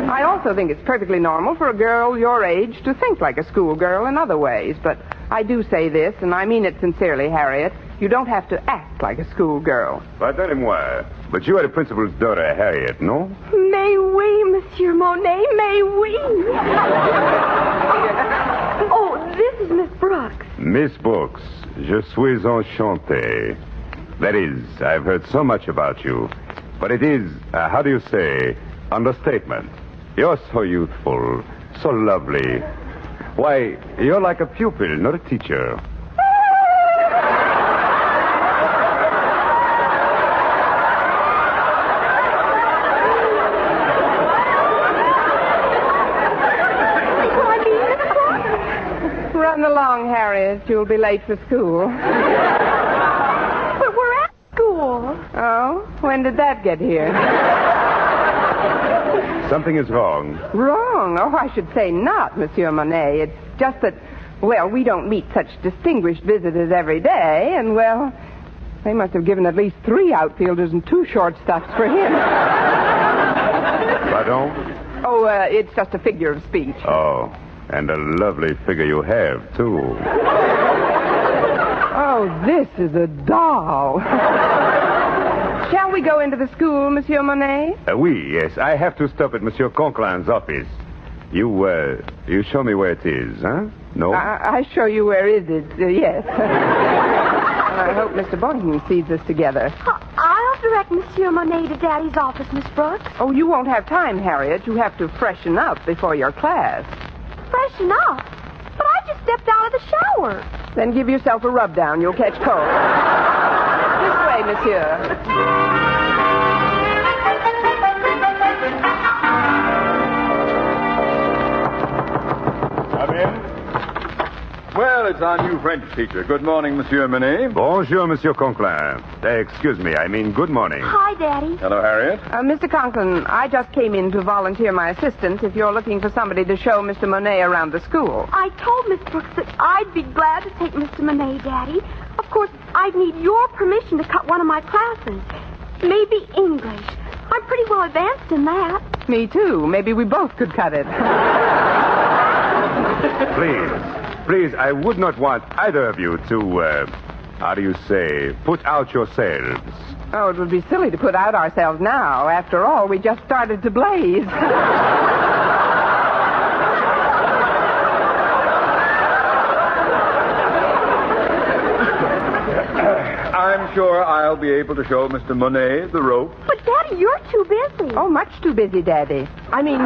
I also think it's perfectly normal for a girl your age to think like a schoolgirl in other ways. But I do say this, and I mean it sincerely, Harriet. You don't have to act like a schoolgirl. Pardonnez-moi, but you are the principal's daughter, Harriet, no? Mais oui, Monsieur Monet, mais oui. Oh, this is Miss Brooks. Miss Brooks, je suis enchanté. That is, I've heard so much about you. But it is, how do you say, understatement. You're so youthful, so lovely. Why, you're like a pupil, not a teacher. Run along, Harriet. You'll be late for school. But we're at school. Oh? When did that get here? Something is wrong. Wrong? Oh, I should say not, Monsieur Monet. It's just that, well, we don't meet such distinguished visitors every day, and, well, they must have given at least 3 outfielders and 2 shortstops for him. Pardon? Oh, it's just a figure of speech. Oh, and a lovely figure you have, too. Oh, this is a doll. Shall we go into the school, Monsieur Monet? Oui, yes. I have to stop at Monsieur Conklin's office. You show me where it is, huh? No? I show you where is it, yes. I hope Mr. Boynton sees us together. I'll direct Monsieur Monet to Daddy's office, Miss Brooks. Oh, you won't have time, Harriet. You have to freshen up before your class. Freshen up? But I just stepped out of the shower. Then give yourself a rub down. You'll catch cold. This way, monsieur. Come in. Well, it's our new French teacher. Good morning, Monsieur Monet. Bonjour, Monsieur Conklin. Excuse me, I mean good morning. Hi, Daddy. Hello, Harriet. Mr. Conklin, I just came in to volunteer my assistance if you're looking for somebody to show Mr. Monet around the school. I told Miss Brooks that I'd be glad to take Mr. Monet, Daddy. Of course, I'd need your permission to cut one of my classes. Maybe English. I'm pretty well advanced in that. Me too. Maybe we both could cut it. Please, I would not want either of you to, how do you say, put out yourselves. Oh, it would be silly to put out ourselves now. After all, we just started to blaze. I'm sure I'll be able to show Mr. Monet the rope. But, Daddy, you're too busy. Oh, much too busy, Daddy. I mean...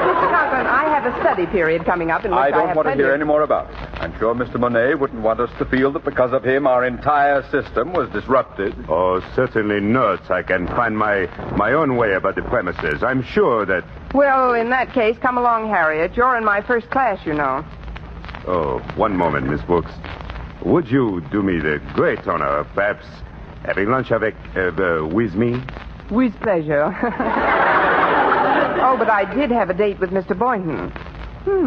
Mr. Conklin, I have a study period coming up in which I don't have want to hear of... any more about it. I'm sure Mr. Monet wouldn't want us to feel that because of him our entire system was disrupted. Oh, certainly not. I can find my own way about the premises. I'm sure that... Well, in that case, come along, Harriet. You're in my first class, you know. Oh, one moment, Miss Brooks. Would you do me the great honor of perhaps having lunch with me? With pleasure. Oh, but I did have a date with Mr. Boynton.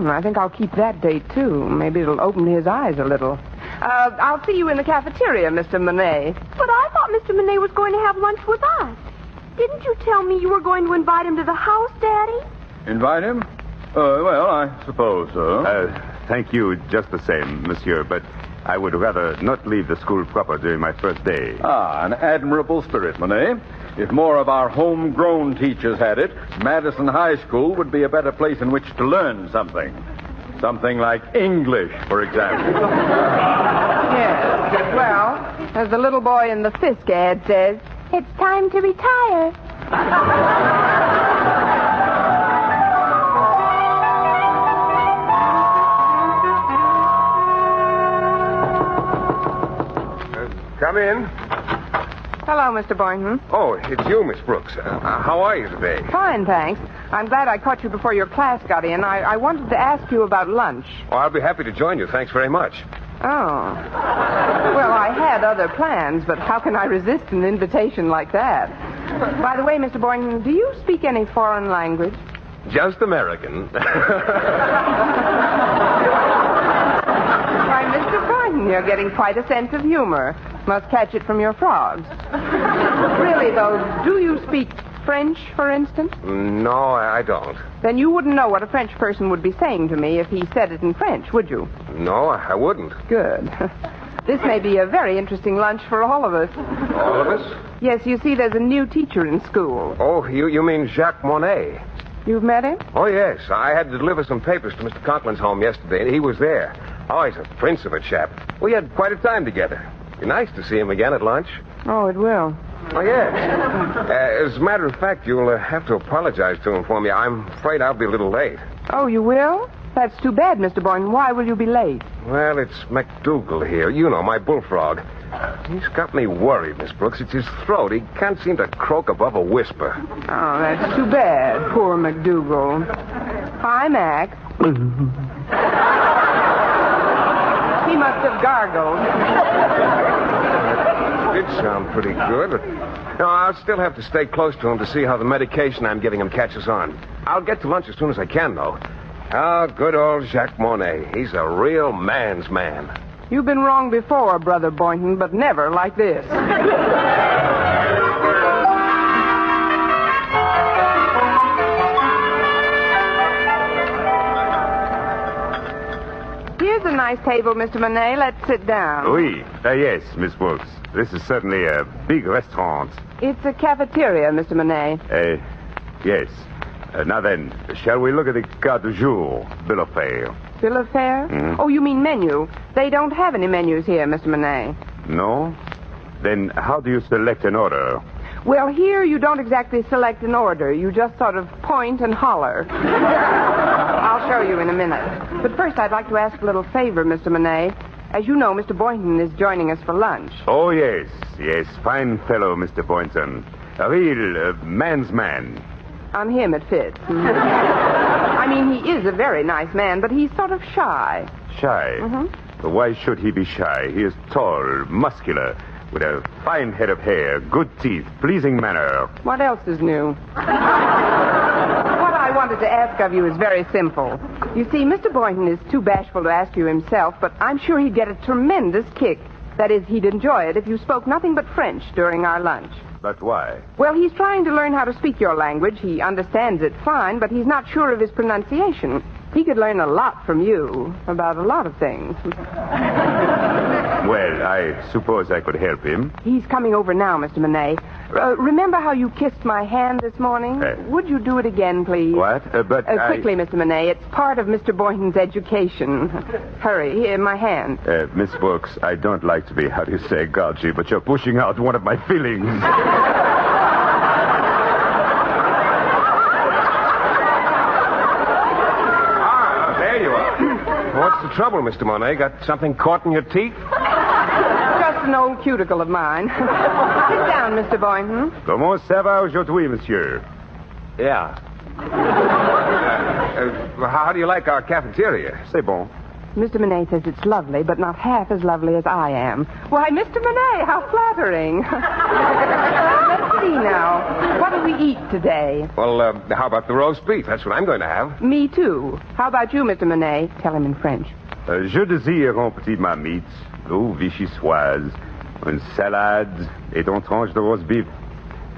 I think I'll keep that date, too. Maybe it'll open his eyes a little. I'll see you in the cafeteria, Mr. Monet. But I thought Mr. Monet was going to have lunch with us. Didn't you tell me you were going to invite him to the house, Daddy? Invite him? Well, I suppose so. Thank you just the same, monsieur, but I would rather not leave the school proper during my first day. An admirable spirit, Monet. If more of our homegrown teachers had it, Madison High School would be a better place in which to learn something. Something like English, for example. Yes. Well, as the little boy in the Fisk ad says, It's time to retire. Come in. hello, Mr. Boynton. Oh, it's you, Miss Brooks. How are you today? Fine, thanks. I'm glad I caught you before your class got in. I wanted to ask you about lunch. Oh, I'll be happy to join you. Thanks very much. Oh. Well, I had other plans, but how can I resist an invitation like that? By the way, Mr. Boynton, do you speak any foreign language? Just American. Why, Mr. Boynton, you're getting quite a sense of humor. Must catch it from your frogs. Really, though, do you speak French, for instance? No, I don't. Then you wouldn't know what a French person would be saying to me if he said it in French, would you? No, I wouldn't. Good. This may be a very interesting lunch for all of us. All of us? Yes, you see, there's a new teacher in school. Oh, you mean Jacques Monet? You've met him? Oh, yes. I had to deliver some papers to Mr. Conklin's home yesterday, and he was there. Oh, he's a prince of a chap. We had quite a time together. Be nice to see him again at lunch. Oh, it will. Oh, yes. As a matter of fact, you'll have to apologize to him for me. I'm afraid I'll be a little late. Oh, you will? That's too bad, Mr. Boynton. Why will you be late? Well, it's McDougal here. You know, my bullfrog. He's got me worried, Miss Brooks. It's his throat. He can't seem to croak above a whisper. Oh, that's too bad. Poor McDougal. Hi, Max. He must have gargled. It did sound pretty good, but no, I'll still have to stay close to him to see how the medication I'm giving him catches on. I'll get to lunch as soon as I can, though. Ah, good old Jacques Monet. He's a real man's man. You've been wrong before, Brother Boynton, but never like this. Here's a nice table, Mr. Monet. Let's sit down. Oui. Yes, Miss Brooks. This is certainly a big restaurant. It's a cafeteria, Mr. Monet. Yes. Now then, shall we look at the carte du jour, bill of fare? Bill of fare? Mm-hmm. Oh, you mean menu. They don't have any menus here, Mr. Monet. No? Then how do you select an order? Well, here you don't exactly select an order. You just sort of point and holler. I'll show you in a minute. But first, I'd like to ask a little favor, Mr. Monet. As you know, Mr. Boynton is joining us for lunch. Oh, yes. Yes, fine fellow, Mr. Boynton. A real man's man. On him, it fits. I mean, he is a very nice man, but he's sort of shy. Shy? Mm-hmm. But why should he be shy? He is tall, muscular, with a fine head of hair, good teeth, pleasing manner. What else is new? What I wanted to ask of you is very simple. You see, Mr. Boynton is too bashful to ask you himself, but I'm sure he'd get a tremendous kick. That is, he'd enjoy it if you spoke nothing but French during our lunch. But why? Well, he's trying to learn how to speak your language. He understands it fine, but he's not sure of his pronunciation. He could learn a lot from you about a lot of things. Well, I suppose I could help him. He's coming over now, Mr. Monet. Remember how you kissed my hand this morning? Would you do it again, please? What? Quickly, Mr. Monet. It's part of Mr. Boynton's education. Hurry. Here, my hand. Miss Brooks, I don't like to be, how do you say, gouchy, but you're pushing out one of my feelings. There you are. What's the trouble, Mr. Monet? Got something caught in your teeth? Just an old cuticle of mine. Sit down, Mr. Boynton. Comment ça va aujourd'hui, monsieur? Yeah. How do you like our cafeteria? C'est bon. Mr. Monet says it's lovely, but not half as lovely as I am. Why, Mr. Monet, how flattering. Let's see now. What'll we eat today? Well, how about the roast beef? That's what I'm going to have. Me, too. How about you, Mr. Monet? Tell him in French. Je désire un petit marmite, eau vichysoise, une salade et une tranche de roast beef,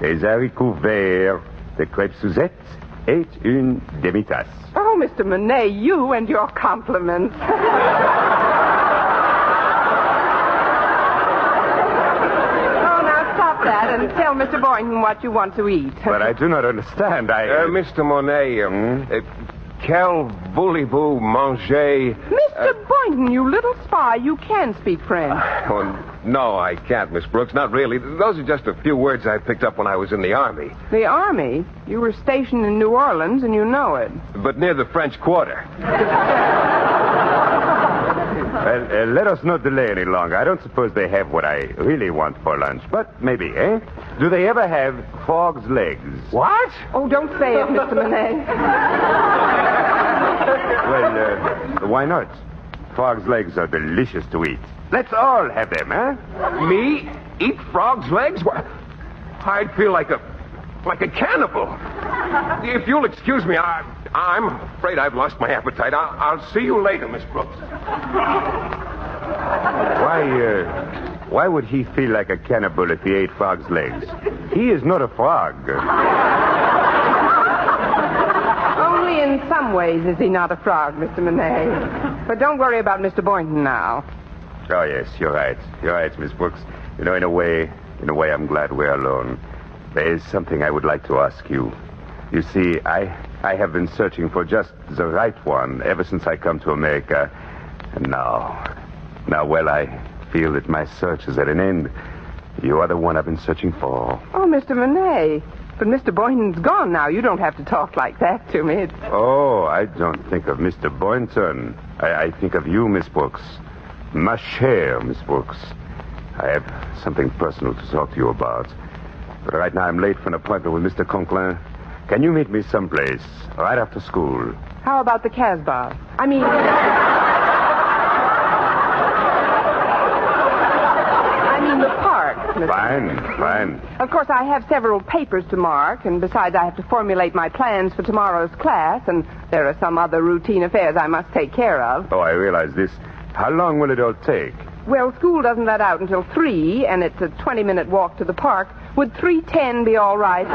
des haricots verts, des crêpes Suzette et une demi-tasse. Oh, Mr. Monet, you and your compliments. Oh, now stop that and tell Mr. Boynton what you want to eat. But I do not understand. Mr. Monet, quel voulez-vous manger? Mr. Boynton, you little spy, you can speak French. Oh, no, I can't, Miss Brooks. Not really. Those are just a few words I picked up when I was in the Army. The Army? You were stationed in New Orleans, and you know it. But near the French Quarter. Well, let us not delay any longer. I don't suppose they have what I really want for lunch, but maybe, eh? Do they ever have frog's legs? What? Oh, don't say it, Mr. Monet. Well, why not? Frog's legs are delicious to eat. Let's all have them, eh? Me? Eat frog's legs? Why, I'd feel like a cannibal. If you'll excuse me, I'm afraid I've lost my appetite. I'll see you later, Miss Brooks. Why would he feel like a cannibal if he ate frog's legs? He is not a frog. Only in some ways is he not a frog, Mr. Monet. But don't worry about Mr. Boynton now. Oh, yes, you're right. You're right, Miss Brooks. You know, in a way, I'm glad we're alone. There is something I would like to ask you. You see, I have been searching for just the right one ever since I come to America. And now, well, I feel that my search is at an end. You are the one I've been searching for. Oh, Mr. Monet. But Mr. Boynton's gone now. You don't have to talk like that to me. Oh, I don't think of Mr. Boynton. I think of you, Miss Brooks. Ma chère, Miss Brooks. I have something personal to talk to you about. But right now I'm late for an appointment with Mr. Conklin. Can you meet me someplace, right after school? How about the Casbah? I mean the park. Mr. Fine. Of course, I have several papers to mark, and besides, I have to formulate my plans for tomorrow's class, and there are some other routine affairs I must take care of. Oh, I realize this. How long will it all take? Well, school doesn't let out until 3, and it's a 20-minute walk to the park. Would 3:10 be all right?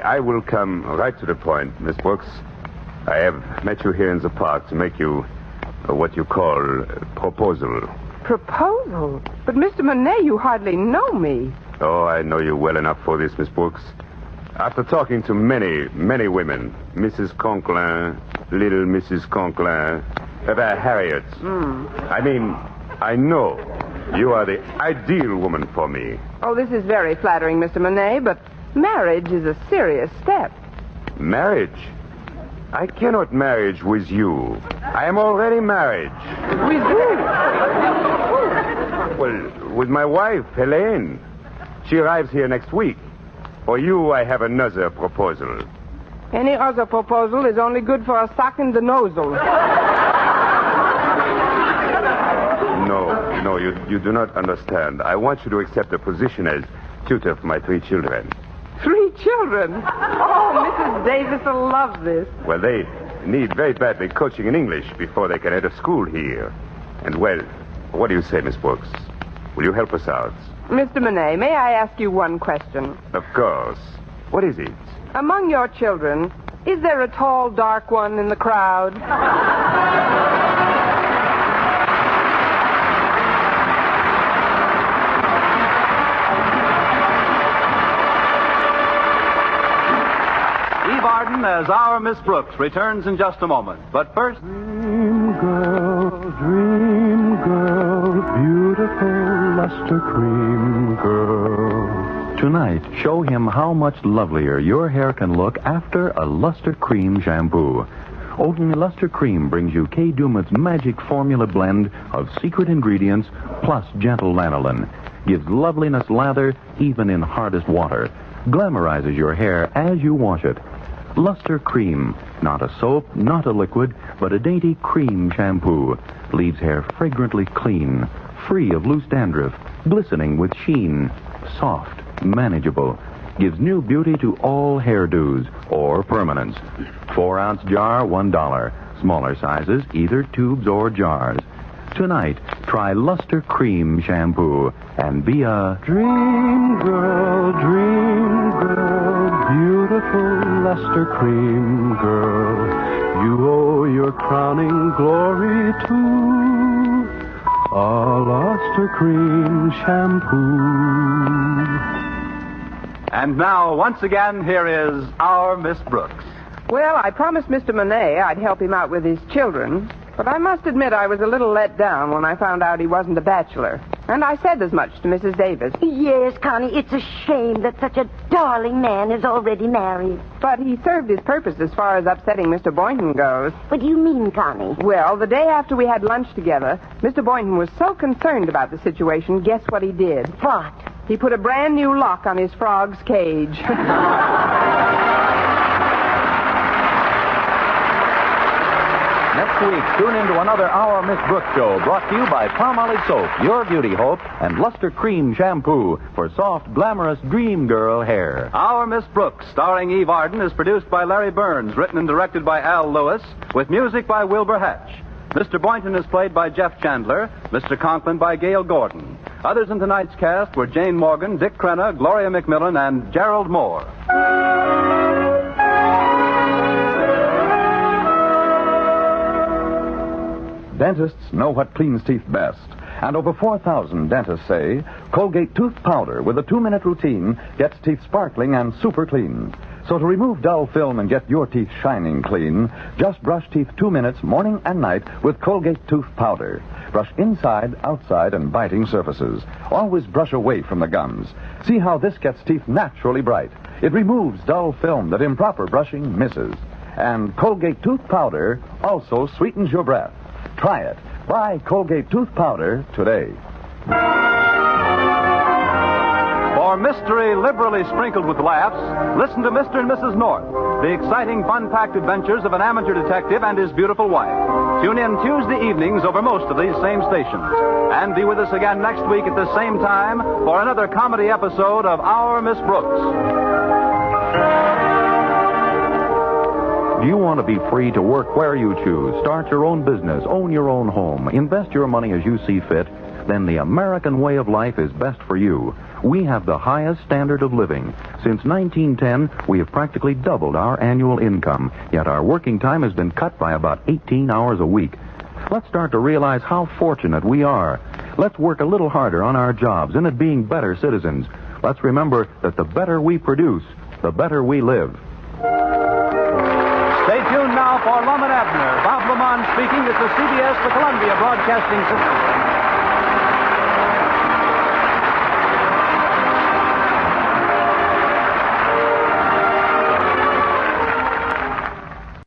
I will come right to the point, Miss Brooks. I have met you here in the park to make you what you call a proposal. Proposal? But, Mr. Monet, you hardly know me. Oh, I know you well enough for this, Miss Brooks. After talking to many, many women, Mrs. Conklin, little Mrs. Conklin, Harriet. I mean, I know you are the ideal woman for me. Oh, this is very flattering, Mr. Monet, but marriage is a serious step. Marriage? I cannot marry with you. I am already married. With who? Well, with my wife, Helene. She arrives here next week. For you, I have another proposal. Any other proposal is only good for a sock in the nozzle. No, you do not understand. I want you to accept a position as tutor for my 3 children. 3 children? Oh, Mrs. Davis will love this. Well, they need very badly coaching in English before they can enter school here. And, well, what do you say, Miss Brooks? Will you help us out? Mr. Monet, may I ask you one question? Of course. What is it? Among your children, is there a tall, dark one in the crowd? Eve Arden as our Miss Brooks returns in just a moment. But first... Dream girl, beautiful luster cream girl. Tonight, show him how much lovelier your hair can look after a Luster Cream shampoo. Olden Luster Cream brings you Kay Dumat's magic formula blend of secret ingredients plus gentle lanolin. Gives loveliness lather even in hardest water. Glamorizes your hair as you wash it. Luster Cream, not a soap, not a liquid, but a dainty cream shampoo. Leaves hair fragrantly clean, free of loose dandruff, glistening with sheen, soft, manageable. Gives new beauty to all hairdos or permanents. 4-ounce jar, $1. Smaller sizes, either tubes or jars. Tonight, try Luster Cream Shampoo and be a Dream girl, beautiful luster cream girl. You owe your crowning glory to a luster cream shampoo. And now, once again, here is our Miss Brooks. Well, I promised Mr. Monet I'd help him out with his children, but I must admit I was a little let down when I found out he wasn't a bachelor. And I said as much to Mrs. Davis. Yes, Connie, it's a shame that such a darling man is already married. But he served his purpose as far as upsetting Mr. Boynton goes. What do you mean, Connie? Well, the day after we had lunch together, Mr. Boynton was so concerned about the situation, guess what he did? What? He put a brand new lock on his frog's cage. Next week, tune into another Our Miss Brooks show brought to you by Palmolive Soap, Your Beauty Hope, and Luster Cream Shampoo for soft, glamorous dream girl hair. Our Miss Brooks, starring Eve Arden, is produced by Larry Burns, written and directed by Al Lewis, with music by Wilbur Hatch. Mr. Boynton is played by Jeff Chandler, Mr. Conklin by Gail Gordon. Others in tonight's cast were Jane Morgan, Dick Crenna, Gloria McMillan, and Gerald Moore. Dentists know what cleans teeth best. And over 4,000 dentists say Colgate tooth powder with a 2-minute routine gets teeth sparkling and super clean. So to remove dull film and get your teeth shining clean, just brush teeth 2 minutes morning and night with Colgate tooth powder. Brush inside, outside, and biting surfaces. Always brush away from the gums. See how this gets teeth naturally bright. It removes dull film that improper brushing misses. And Colgate tooth powder also sweetens your breath. Try it. Buy Colgate tooth powder today. For mystery liberally sprinkled with laughs, listen to Mr. and Mrs. North, the exciting, fun-packed adventures of an amateur detective and his beautiful wife. Tune in Tuesday evenings over most of these same stations. And be with us again next week at the same time for another comedy episode of Our Miss Brooks. Do you want to be free to work where you choose, start your own business, own your own home, invest your money as you see fit? Then the American way of life is best for you. We have the highest standard of living. Since 1910, we have practically doubled our annual income, yet our working time has been cut by about 18 hours a week. Let's start to realize how fortunate we are. Let's work a little harder on our jobs and at being better citizens. Let's remember that the better we produce, the better we live. Stay tuned now for Lum and Abner. Bob Lamont speaking. This is CBS, the Columbia Broadcasting System.